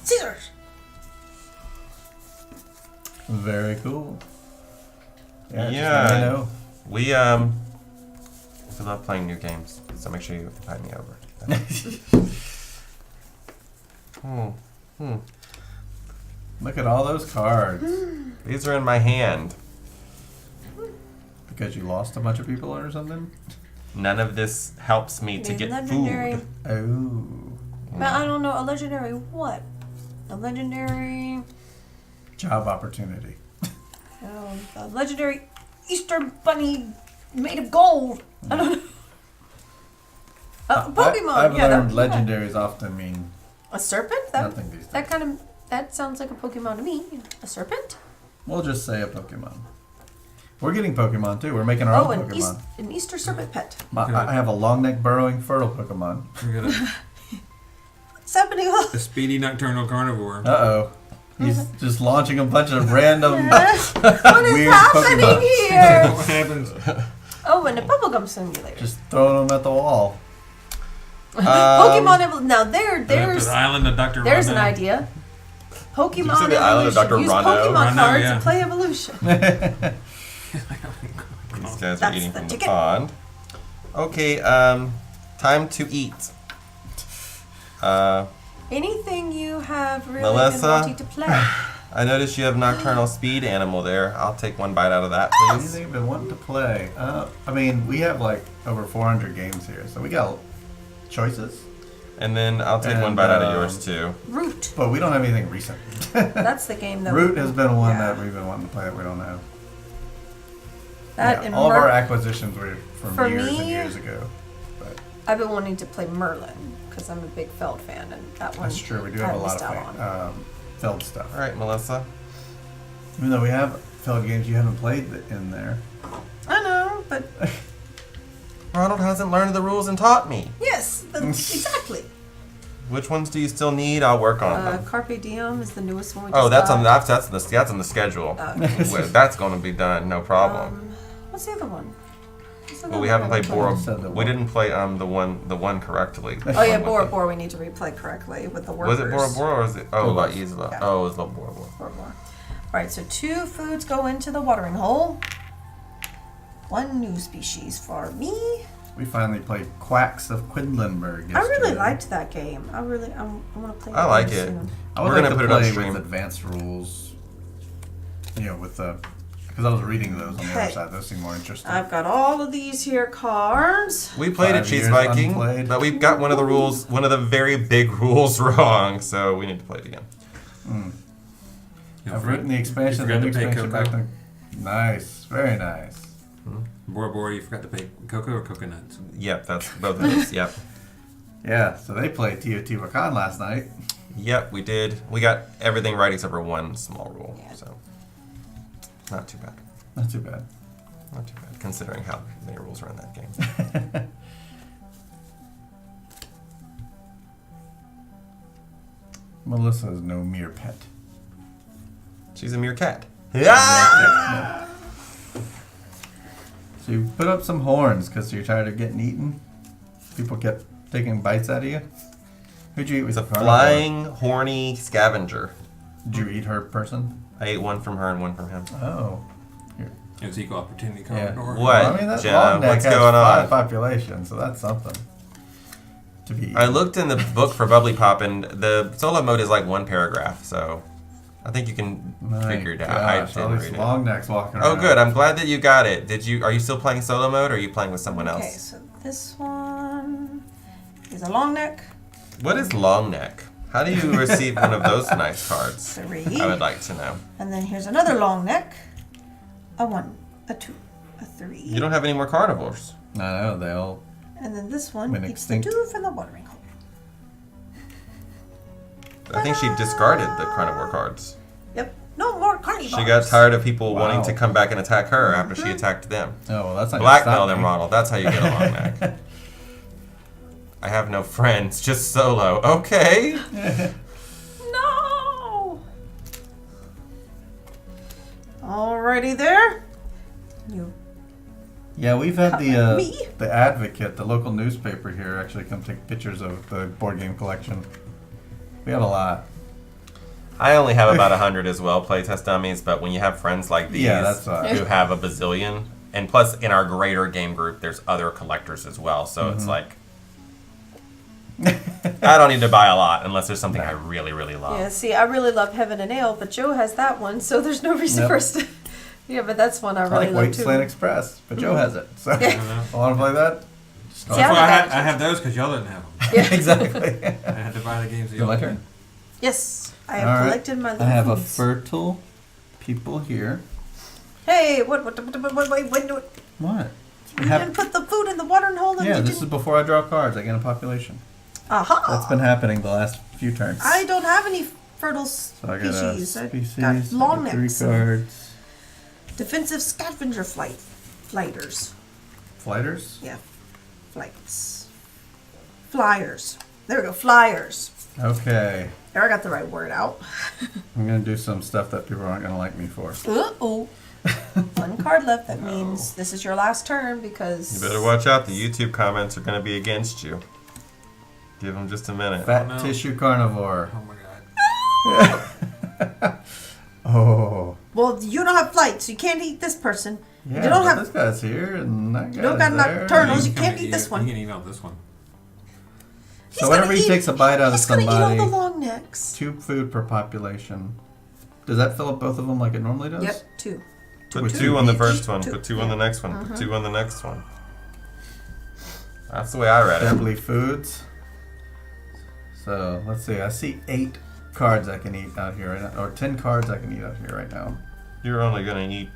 S3: Scissors!
S4: Very cool. Yeah.
S1: Yeah.
S4: Just let me know.
S1: We love playing new games, so make sure you invite me over.
S4: Look at all those cards.
S1: These are in my hand.
S4: Because you lost a bunch of people or something?
S1: None of this helps me to
S3: Maybe
S1: get
S3: legendary.
S1: food.
S4: Oh.
S3: But I don't know, a legendary what? A legendary...
S4: Job opportunity.
S3: A legendary Easter bunny made of gold. I don't know. Pokemon.
S4: I've
S3: yeah,
S4: learned
S3: that-
S4: legendaries often mean
S3: A serpent? That,
S4: nothing these days.
S3: that kind of... That sounds like a Pokemon to me. A serpent?
S4: We'll just say a Pokemon. We're getting Pokemon too. We're making our own Pokemon.
S3: An Easter serpent pet.
S4: I have a long neck burrowing fertile Pokemon.
S2: We got
S3: What's happening?
S2: a speedy nocturnal carnivore.
S4: Uh oh. He's just launching a bunch of random
S3: What is
S4: weird
S3: happening
S4: Pokemon.
S3: here?
S2: What happens?
S3: Oh, and a bubblegum simulator.
S4: Just throwing them at the wall.
S3: Pokemon now there's
S2: The island of Dr.
S3: there's an
S2: Rondo.
S3: idea. Pokemon
S1: Did you say the island of
S3: evolution.
S1: Dr.
S3: Use
S1: Rondo?
S3: Pokemon
S2: Rondo,
S3: cards
S2: yeah.
S3: and play evolution.
S1: These guys are
S3: That's
S1: eating
S3: the
S1: from the
S3: ticket.
S1: pond. Okay, time to eat.
S3: Anything you have really
S1: Melissa?
S3: been wanting to play?
S1: I noticed you have Nocturnal Speed Animal there. I'll take one bite out of that, please.
S4: Anything you've been wanting to play? I mean, we have like over 400 games here, so we got choices.
S1: And then I'll take one
S4: And,
S1: bite out of yours, too.
S3: Root.
S4: But we don't have anything recent.
S3: That's the game that
S4: Root has been one
S3: yeah.
S4: that we've been wanting to play that we don't have.
S3: That
S4: Yeah,
S3: and
S4: all of our
S3: Mer-
S4: acquisitions were from
S3: For
S4: years and
S3: me-
S4: years ago. But
S3: I've been wanting to play Merlin because I'm a big Feld fan, and that one
S4: that's true. We do
S3: I
S4: have a lot
S3: missed out
S4: of
S3: on.
S4: Feld stuff.
S1: All right, Melissa.
S4: Even though we have Feld games, you haven't played in there.
S3: I know, but
S1: Ronald hasn't learned the rules and taught me.
S3: yes, exactly.
S1: Which ones do you still need? I'll work on them.
S3: Carpe Diem is the newest one. We
S1: Oh,
S3: just
S1: that's
S3: got.
S1: on that's on the schedule.
S3: Okay.
S1: Well, that's going to be done, no problem.
S3: What's the other one? What's the
S1: But
S3: other
S1: we haven't
S3: one?
S1: played
S4: You said the
S1: Bora. We
S4: one.
S1: didn't play the one correctly.
S3: Oh yeah,
S1: One with
S3: Bora
S1: the-
S3: Bora. We need to replay correctly with the workers.
S1: Was it Bora Bora or was it? Oh, La Isla.
S3: Yeah.
S1: Oh, it was La Bora Bora.
S3: Bora Bora. All right, so 2 foods go into the watering hole. 1 new species for me.
S4: We finally played Quacks of Quedlinburg yesterday.
S3: I really liked that game. I want to play.
S1: I
S3: that
S1: like
S3: game
S1: it.
S3: soon.
S4: I would
S1: We're
S4: like
S1: gonna
S4: to
S1: put it on
S4: play
S1: stream.
S4: with advanced rules. You know, with the Because I was reading those on the
S3: Okay.
S4: other side. Those seem more interesting.
S3: I've got all of these here cards.
S1: We played a
S4: 5
S1: Cheese
S4: years
S1: Viking,
S4: unplayed.
S1: but we've got one of the rules, one of the very big rules wrong, so we need to play it again.
S4: I've written the expansion.
S2: You forgot
S4: The
S2: to pay
S4: expansion
S2: Coco.
S4: back to... Nice. Very nice.
S2: Bora, you forgot to pay cocoa or coconuts?
S1: Yep, that's both of those. Yep.
S4: Yeah, so they played Teotihuacan last night.
S1: Yep, we did. We got everything right except for one small rule, so not too bad.
S4: Not too bad.
S1: Not too bad, considering how many rules are in that game.
S4: Melissa is no mere pet.
S1: She's a meerkat. Yeah.
S4: So you put up some horns because you're tired of getting eaten. People kept taking bites out of you. Who'd you eat with
S1: It's a
S4: the
S1: flying, horny scavenger.
S4: Did you eat her person?
S1: I ate one from her and one from him.
S4: Oh.
S2: It was equal opportunity
S4: Yeah.
S2: corridor.
S1: What?
S4: Well, I mean, that
S1: Jenna,
S4: long neck
S1: what's
S4: has
S1: going
S4: 5
S1: on?
S4: population, so that's something to be eaten.
S1: I looked in the book for Bubbly Pop, and the solo mode is like one paragraph, so I think you can
S4: My
S1: figure it out. I
S4: gosh, all
S1: didn't
S4: these
S1: read
S4: long necks walking
S1: it.
S4: around.
S1: Oh, good. I'm glad that you got it. Are you still playing solo mode, or are you playing with someone
S3: Okay,
S1: else?
S3: so this one is a long neck.
S1: What is long neck? How do you receive one of those nice cards?
S3: 3.
S1: I would like to know.
S3: And then here's another long neck. A 1, a 2, a 3.
S1: You don't have any more carnivores.
S4: I know, they all...
S3: And then this one
S4: Went
S3: eats the
S4: extinct.
S3: 2 from the watering hole.
S1: I think she discarded the carnivore cards.
S3: Yep. No more carnivores.
S1: She got tired of people
S4: Wow.
S1: wanting to come back and attack her after she attacked them.
S4: Oh, well, that's not
S1: Blackmail
S4: gonna
S1: them,
S4: stop me.
S1: Ronald. That's how you get a long neck. I have no friends, just solo. Okay.
S3: No! Alrighty there. You.
S4: Yeah, we've had
S3: Me?
S4: the Advocate, the local newspaper here, actually come take pictures of the board game collection. We have a lot.
S1: I only have about 100 as well, playtest dummies, but when you have friends like these
S4: Yeah, that's
S1: who have a bazillion, and plus in our greater game group, there's other collectors as well, so it's like, I don't need to buy a lot unless there's something I really, really love.
S3: Yeah, see, I really love Heaven and Ale, but Joe has that one, so there's no reason
S4: Yep.
S3: for us to. Yeah, but that's one I
S4: I
S3: really
S4: like
S3: love
S4: White
S3: too.
S4: Slant Express, but Joe has it. So,
S2: I don't know.
S4: I want to play that?
S3: See,
S2: That's
S3: I
S2: why
S3: have
S2: I have those because y'all didn't have them.
S3: Yeah.
S4: Exactly.
S2: I had to buy the games that
S4: Your
S2: y'all
S4: turn?
S2: did.
S3: Yes, I have
S4: All right.
S3: collected my little
S4: I have a
S3: foods.
S4: fertile people here.
S3: Hey, what, wait,
S4: What?
S3: you didn't put the food in the watering hole? And
S4: Yeah,
S3: you
S4: this is
S3: didn't...
S4: before I draw cards. I get a population.
S3: Aha!
S4: That's been happening the last few turns.
S3: I don't have any fertile
S4: So I got a
S3: species. I
S4: species.
S3: got long
S4: I got 3
S3: necks.
S4: cards.
S3: Defensive scavenger flighters.
S4: Flighters?
S3: Yeah, flights. Flyers. There we go, flyers.
S4: Okay.
S3: There, I got the right word out.
S4: I'm going to do some stuff that people aren't going to like me for.
S3: Uh-oh. One card left. That means this is your last turn because...
S1: You better watch out. The YouTube comments are going to be against you. Give them just a minute.
S4: Fat
S2: no.
S4: tissue carnivore.
S2: Oh my god.
S4: Oh.
S3: Well, you don't have flights, so you can't eat this person.
S4: Yeah,
S3: you don't
S4: but
S3: have...
S4: this guy's here and that guy's
S3: You don't got
S4: there.
S3: nocturnals. You
S2: can
S3: can't eat this one.
S2: You can eat out this one.
S3: He's
S4: So
S3: gonna
S4: whenever he
S3: eat-
S4: takes a bite out of
S3: He's gonna eat all
S4: somebody,
S3: the long necks.
S4: 2 food per population. Does that fill up both of them like it normally does?
S3: Yep, 2.
S1: Put
S4: With
S1: 2 on the
S3: each.
S1: first one,
S3: 2.
S1: put 2 on the next one, put 2 on the next one. That's the way I read it.
S4: Deadly foods. So let's see. I see 8 cards I can eat out here, right now, or 10 cards I can eat out here right now.
S1: You're only going to eat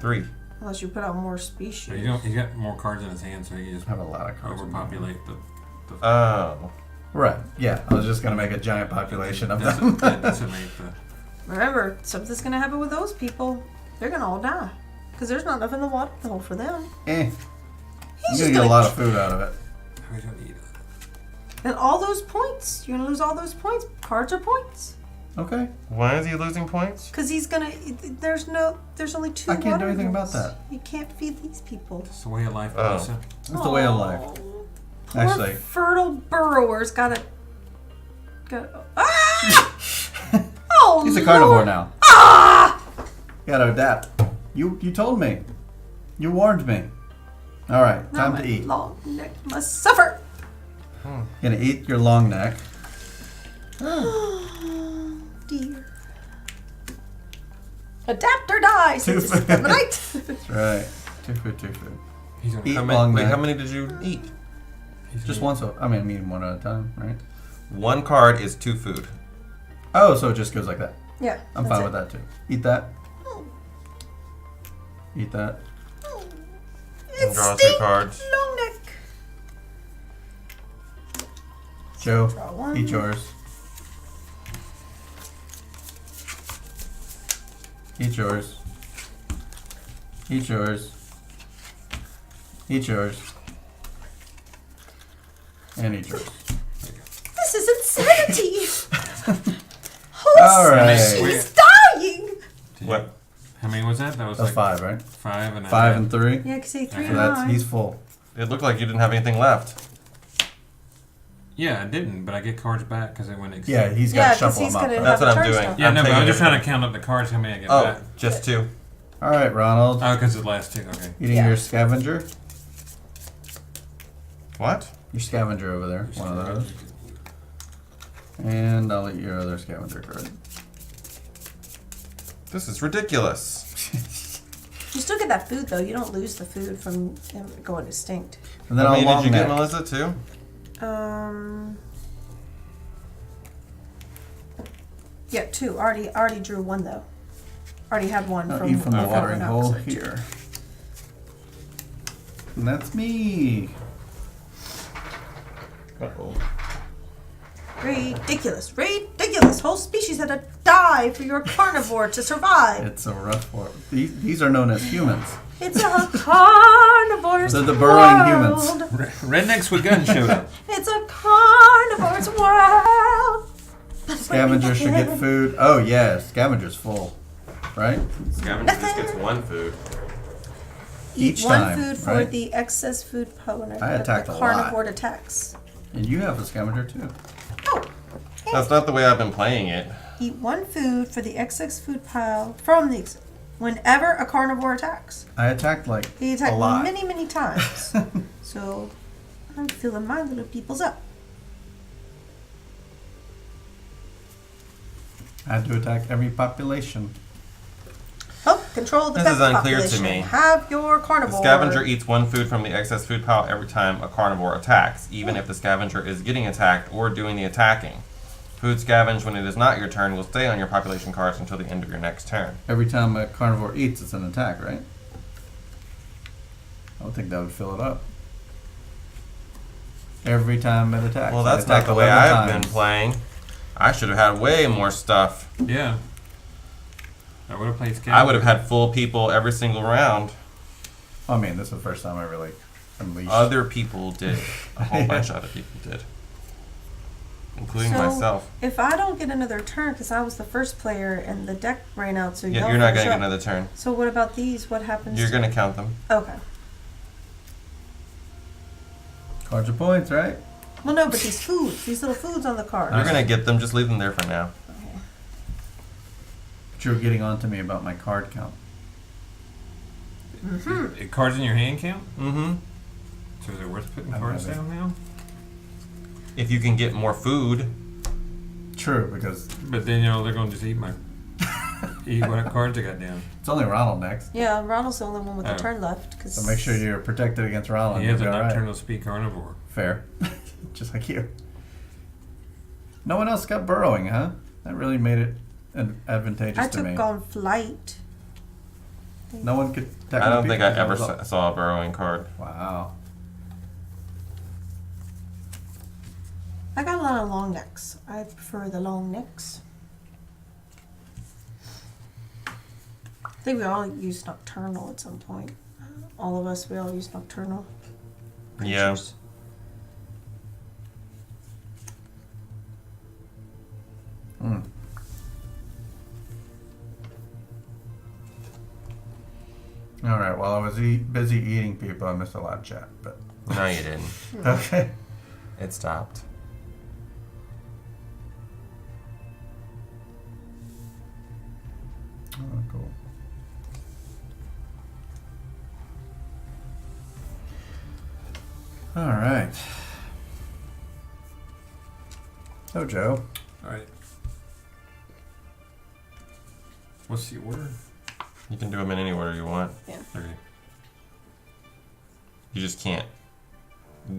S1: 3.
S3: Unless you put out more species.
S2: So you don't. He's got more cards in his hand, so you just
S4: I have a lot of cards. in here.
S2: overpopulate the.
S1: Oh.
S4: Right. Yeah. I was just gonna make a giant population of them.
S2: Decimate the.
S3: Remember, something's gonna happen with those people. They're gonna all die. Because there's not enough in the water hole for them.
S4: You're
S3: He's
S4: gonna
S3: just
S4: get a
S3: gonna...
S4: lot of food out of it.
S2: How do you eat?
S3: And all those points. You're gonna lose all those points. Cards are points.
S4: Okay.
S1: Why is he losing points?
S3: Because he's gonna... There's only 2
S4: I can't do
S3: water
S4: anything about
S3: holes.
S4: that.
S3: You can't feed these people.
S2: It's the way of life,
S1: Oh.
S2: Melissa.
S4: That's the way of life.
S3: Oh, poor
S4: Actually.
S3: fertile burrowers gotta... Ah! Oh,
S4: He's a carnivore
S3: Lord.
S4: now.
S3: Ah!
S4: You gotta adapt. You told me. You warned me. All right.
S3: Now
S4: Time
S3: my
S4: to eat.
S3: long neck must suffer.
S4: Gonna eat your long neck.
S3: Oh, dear. Adapt or die.
S4: Two
S3: Since
S4: food.
S3: it's night.
S4: That's right. 2 food, 2 food.
S2: He's gonna
S4: Eat
S1: How
S4: long
S1: many, wait,
S4: neck.
S1: how many did you eat?
S4: Just one, so I mean one at a time, right?
S1: One card is 2 food.
S4: Oh, so it just goes like that.
S3: Yeah.
S4: I'm fine with that too. Eat that. Eat that.
S1: And
S3: It's
S1: draw 2
S3: Steve
S1: cards.
S3: Long neck.
S4: Joe,
S3: Draw one.
S4: eat yours. Eat yours. Eat yours. Eat yours. And eat yours.
S3: This is insanity. Whole
S4: All right.
S3: species dying.
S1: What?
S2: How many was that? That was
S4: That's
S2: like
S4: 5, right?
S2: 5 and
S4: 5 and 3.
S3: Yeah, I can see 3
S2: So
S3: and
S4: So that's
S3: 9.
S4: he's full.
S1: It looked like you didn't have anything left.
S2: Yeah, I didn't, but I get cards back because it went.
S4: Yeah, he's got
S3: Yeah,
S4: to
S3: 'cause
S4: shuffle
S3: he's
S4: them up.
S3: gonna
S4: though.
S1: That's
S3: have
S1: what
S3: a
S1: I'm
S3: turn
S1: doing.
S3: still.
S2: Yeah, no, but
S1: taking
S2: I'm just
S1: it-
S2: trying to count up the cards. How many I get
S1: Oh,
S2: back?
S1: just 2.
S4: All right, Ronald.
S2: Oh, because the last 2. Okay.
S4: Eating
S3: Yeah.
S4: your scavenger.
S1: What?
S4: Your scavenger over there. One of those. And I'll eat your other scavenger card.
S1: This is ridiculous.
S3: You still get that food though. You don't lose the food from him going extinct.
S4: And then
S1: How
S4: I'll
S1: many did
S4: long
S1: you get,
S4: neck.
S1: Melissa? 2?
S3: Yeah, 2. Already drew 1 though. Already had 1
S4: I'll
S3: from
S4: eat from the
S3: from
S4: watering
S3: an
S4: hole
S3: episode.
S4: here. And that's me.
S1: Uh-oh.
S3: Ridiculous. Ridiculous. Whole species had to die for your carnivore to survive.
S4: It's a rough one. These are known as humans.
S3: It's a carnivore's
S4: They're the burrowing humans.
S3: world.
S2: Rednecks with guns showed up.
S3: It's a carnivore's world.
S4: Scavenger should get food. Oh yeah, scavenger's full, right?
S1: Scavenger just gets 1 food.
S3: Eat
S4: Each
S3: one
S4: time,
S3: food for
S4: right?
S3: the excess food opponent.
S4: I attacked
S3: the
S4: a
S3: carnivore
S4: lot.
S3: attacks.
S4: And you have a scavenger too.
S3: Oh.
S1: That's not the way I've been playing it.
S3: Eat 1 food for the excess food pile from the whenever a carnivore attacks.
S4: I attacked like
S3: He
S4: a
S3: attacked
S4: lot.
S3: many times. So I'm filling my little peoples up.
S4: I had to attack every population.
S3: Oh, control the
S1: This
S3: pet
S1: is unclear to
S3: population.
S1: me.
S3: Have your
S1: The
S3: carnivore.
S1: scavenger eats 1 food from the excess food pile every time a carnivore attacks, even if the scavenger is getting attacked or doing the attacking. Food scavenged when it is not your turn will stay on your population cards until the end of your next turn.
S4: Every time a carnivore eats, it's an attack, right? I would think that would fill it up. Every time it attacks.
S1: Well,
S4: I
S1: that's not
S4: attacked
S1: the way
S4: 11
S1: I've been
S4: times.
S1: playing. I should have had way more stuff.
S2: Yeah. I would have played scavenger.
S1: I would have had full people every single round.
S4: I mean, this is the first time I really unleashed.
S1: Other people did. A whole bunch of other people did. Including
S3: So,
S1: myself.
S3: If I don't get another turn because I was the first player and the deck ran out, so
S1: Yeah,
S3: y'all
S1: you're not
S3: finish
S1: going to get
S3: up.
S1: another turn.
S3: So what about these? What happens?
S1: You're going to count them.
S3: Okay.
S4: Cards are points, right?
S3: Well, no, but these foods, these little foods on the card.
S1: You're going to get them. Just leave them there for now.
S3: Okay.
S4: But you were getting on to me about my card count.
S2: Cards in your hand count?
S1: Mm-hmm.
S2: So is it worth putting
S4: I don't
S2: cards
S4: have it.
S2: down now?
S1: If you can get more food.
S4: True, because
S2: But then, they're going to just eat what cards I got down.
S4: it's only Ronald next.
S3: Yeah, Ronald's the only one with the
S2: Oh.
S3: turn left. Cause
S4: So make sure you're protected against Ronald.
S2: He
S4: You'll
S2: has a
S4: be all right.
S2: nocturnal speed carnivore.
S4: Fair. Just like you. No one else got burrowing, huh? That really made it advantageous
S3: I
S4: to me.
S3: took on flight.
S4: No one could.
S1: I don't think I
S4: technically
S1: ever
S4: was up.
S1: saw a burrowing card.
S4: Wow.
S3: I got a lot of long necks. I prefer the long necks. I think we all use nocturnal at some point. All of us, we all use nocturnal.
S1: Yeah.
S3: creatures.
S4: Mm. All right. While I was busy eating people, I missed a lot of chat. But
S1: No, you didn't.
S4: okay.
S1: It stopped.
S4: Oh, cool. All right. So, Joe,
S2: All right. What's the order?
S1: You can do them in any order you want.
S2: Okay.
S1: You just can't.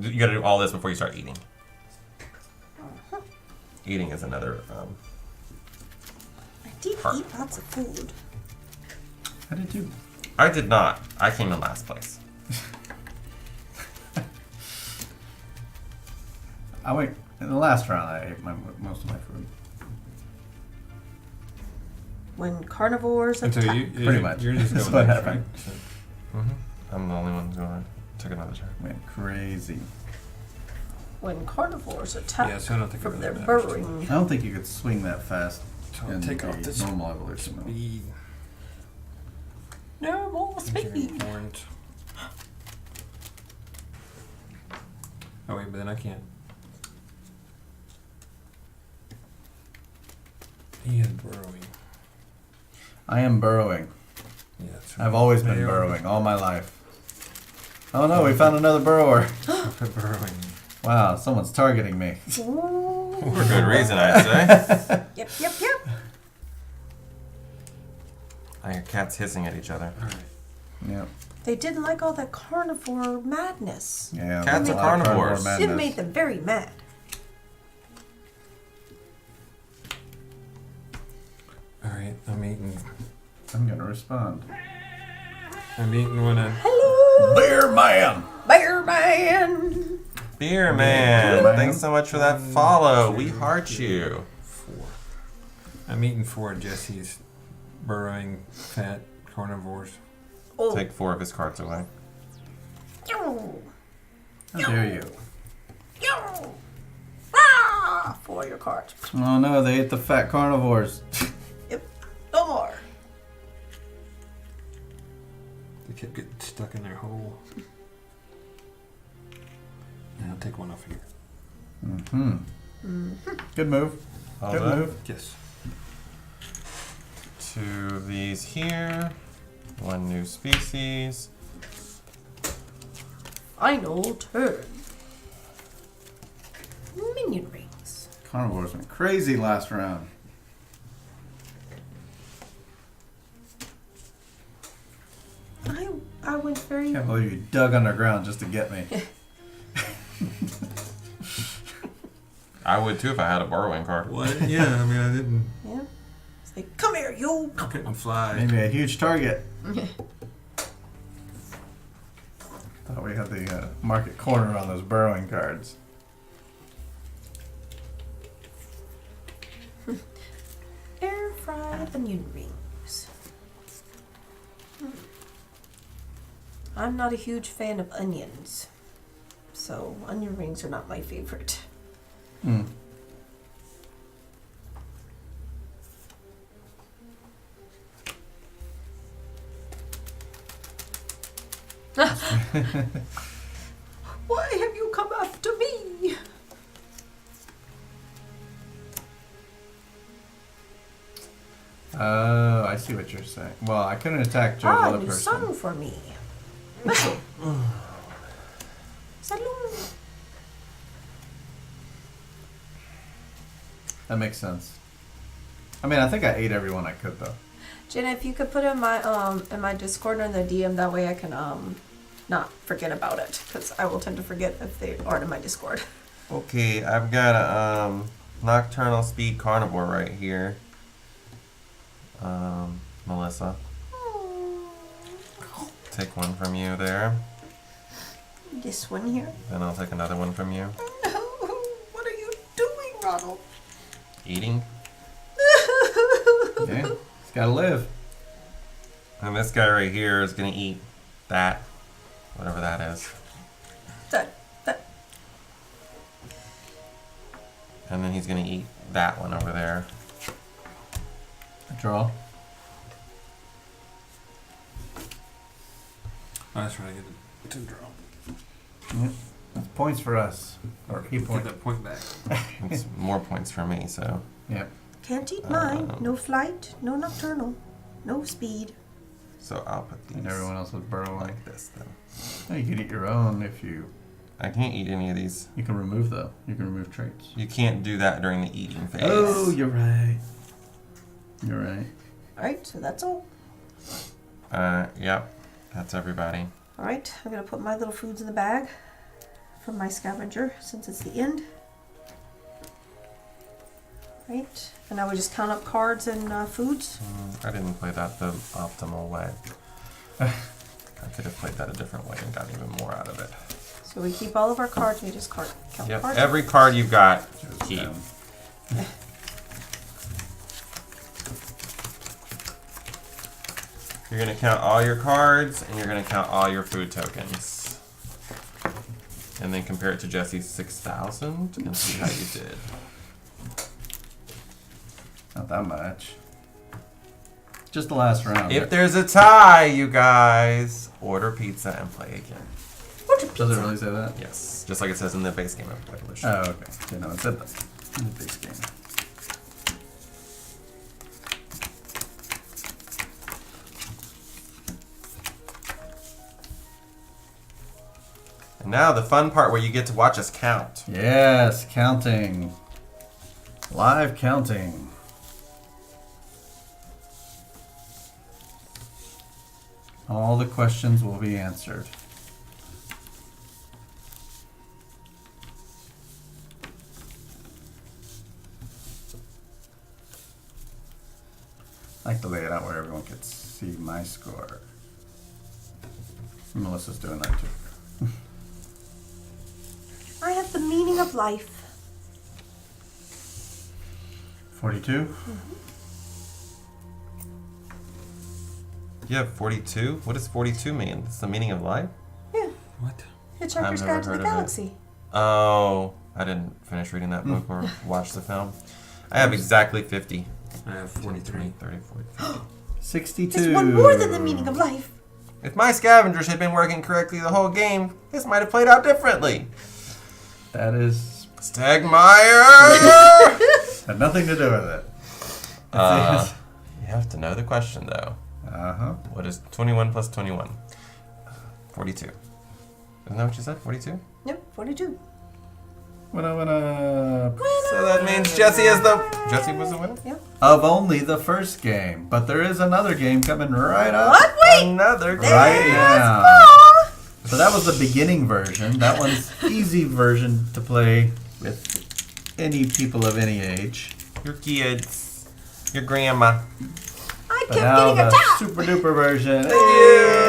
S1: You gotta do all this before you start eating. Eating is another.
S3: I did
S1: Part.
S3: eat lots of food.
S4: How did you?
S1: I did not. I came in last place.
S4: I went in the last round. I ate most of my food.
S3: When carnivores
S2: And so
S3: attack.
S4: Pretty much.
S2: You're just
S4: That's
S2: going
S4: what
S2: next, right?
S4: happened.
S2: So,
S1: I'm the only one who's going. Took another turn.
S4: Went crazy.
S3: When carnivores attack
S2: yeah, so I don't think
S3: from
S2: I
S3: their
S2: really
S3: burrowing.
S4: I don't think you could swing that fast
S2: So I'll
S4: in
S2: take
S4: the
S2: off this
S4: normal evolution. Though.
S2: speed.
S3: No more speed.
S2: Horns. Oh wait, but then I can't. He is burrowing.
S4: I am burrowing.
S2: Yeah, so
S4: I've always been
S2: they are
S4: burrowing all my life. Oh no, we found another burrower.
S2: burrowing.
S4: Wow, someone's targeting me.
S3: Ooh.
S1: For good reason, I'd say.
S3: Yep.
S1: I hear cats hissing at each other.
S2: All right.
S4: Yep.
S3: They didn't like all that carnivore madness.
S4: Yeah.
S1: Cats
S4: a
S1: are
S4: lot of
S1: carnivores.
S4: carnivore
S3: It
S4: madness.
S3: made them very mad.
S2: All right.
S4: I'm gonna respond.
S2: I'm eating one of.
S3: Hello,
S4: Bear man.
S3: Bear Man.
S1: Beer man,
S4: Man.
S1: thanks so much for that follow. We heart you.
S2: 4. I'm eating 4 of Jesse's burrowing fat carnivores.
S3: Oh,
S1: Take 4 of his cards away.
S3: yo,
S4: How dare you?
S3: yo, ah, for your cards.
S4: Oh no, they ate the fat carnivores.
S3: Yep, no more.
S2: They kept getting stuck in their hole. And I'll take one off here.
S4: Mm-hmm. Good move.
S1: All
S4: Good
S1: done.
S4: move.
S2: Yes.
S1: 2 of these here. 1 new species.
S3: Final turn. Minion rings.
S4: Carnivores went crazy last round.
S3: I went very.
S4: Can't believe you dug underground just to get me.
S1: I would too if I had a borrowing card.
S2: What? Yeah, I mean, I didn't.
S3: Yeah. It's like, come here, you.
S2: I couldn't fly.
S4: Maybe a huge target. Thought we had the market corner on those burrowing cards.
S3: Air fried onion rings. I'm not a huge fan of onions, so onion rings are not my favorite.
S4: Hmm.
S3: Why have you come after me?
S4: Oh, I see what you're saying. Well, I couldn't attack Joe's other
S3: New
S4: person.
S3: song for me. Salud.
S4: That makes sense. I mean, I think I ate everyone I could though.
S3: Jenna, if you could put in my Discord and the DM, that way I can not forget about it, because I will tend to forget if they aren't in my Discord.
S1: Okay, I've got a nocturnal speed carnivore right here. Melissa, take one from you there.
S3: This one here.
S1: Then I'll take another one from you.
S3: No, what are you doing, Ronald?
S1: Eating.
S4: Yeah, it's gotta live.
S1: And this guy right here is gonna eat that, whatever that is.
S3: That.
S1: And then he's gonna eat that one over there.
S4: Draw.
S2: Oh, that's right. I get to draw.
S4: Yep. That's points for us. Or he
S2: Get
S4: point.
S2: that point back.
S1: It's more points for me, so.
S4: Yep.
S3: Can't eat mine. No flight, no nocturnal, no speed.
S1: So I'll put these
S4: And everyone else was burrowing.
S1: like this then.
S4: No, you could eat your own if you.
S1: I can't eat any of these.
S4: You can remove though. You can remove traits.
S1: You can't do that during the eating phase.
S4: Oh, you're right. You're right.
S3: Alright, so that's all.
S1: Yep. That's everybody.
S3: All right, I'm gonna put my little foods in the bag from my scavenger since it's the end. Right, and now we just count up cards and foods.
S1: I didn't play that the optimal way. I could have played that a different way and got even more out of it.
S3: So we keep all of our cards. We just count
S1: Yep.
S3: cards.
S1: Every card you've got, keep. You're gonna count all your cards and you're gonna count all your food tokens. And then compare it to Jesse's 6,000 and see how you did.
S4: Not that much. Just the last round.
S1: If there's a tie, you guys, order pizza and play again.
S4: Does it really say that?
S1: Yes, just like it says in the base game of Evolution.
S4: Oh, okay. You know, it said that in the base game.
S1: And now the fun part where you get to watch us count.
S4: Yes, counting. Live counting. All the questions will be answered. I like to lay it out where everyone can see my score. Melissa's doing that too.
S3: I have the meaning of life.
S4: 42?
S1: You have 42? What does 42 mean? It's the meaning of life?
S3: Yeah,
S2: What?
S3: Hitchhiker's
S1: I've never
S3: Guide to
S1: heard
S3: the
S1: of it.
S3: Galaxy.
S1: Oh, I didn't finish reading that book or watch the film. I have exactly 50.
S2: I have 43.
S1: 30, 40, 50.
S4: 62.
S3: It's one more than the meaning of life.
S1: If my scavengers had been working correctly the whole game, this might have played out differently.
S4: That is...
S1: Stagmeyer!
S4: had nothing to do with it.
S1: You have to know the question, though.
S4: Uh-huh.
S1: What is 21 plus 21? 42. Isn't that what you said? 42?
S3: Yep, 42.
S4: Winner.
S1: So that means Jesse was the winner?
S3: Yep.
S4: Of only the first game. But there is another game coming right up.
S3: What? Wait!
S1: Another game.
S4: Right now.
S3: Ah!
S4: So that was the beginning version. That one's easy version to play with any people of any age.
S1: Your kids. Your grandma.
S3: I
S4: But
S3: kept
S4: now
S3: getting
S4: the
S3: attacked!
S4: super duper version.
S1: Yeah.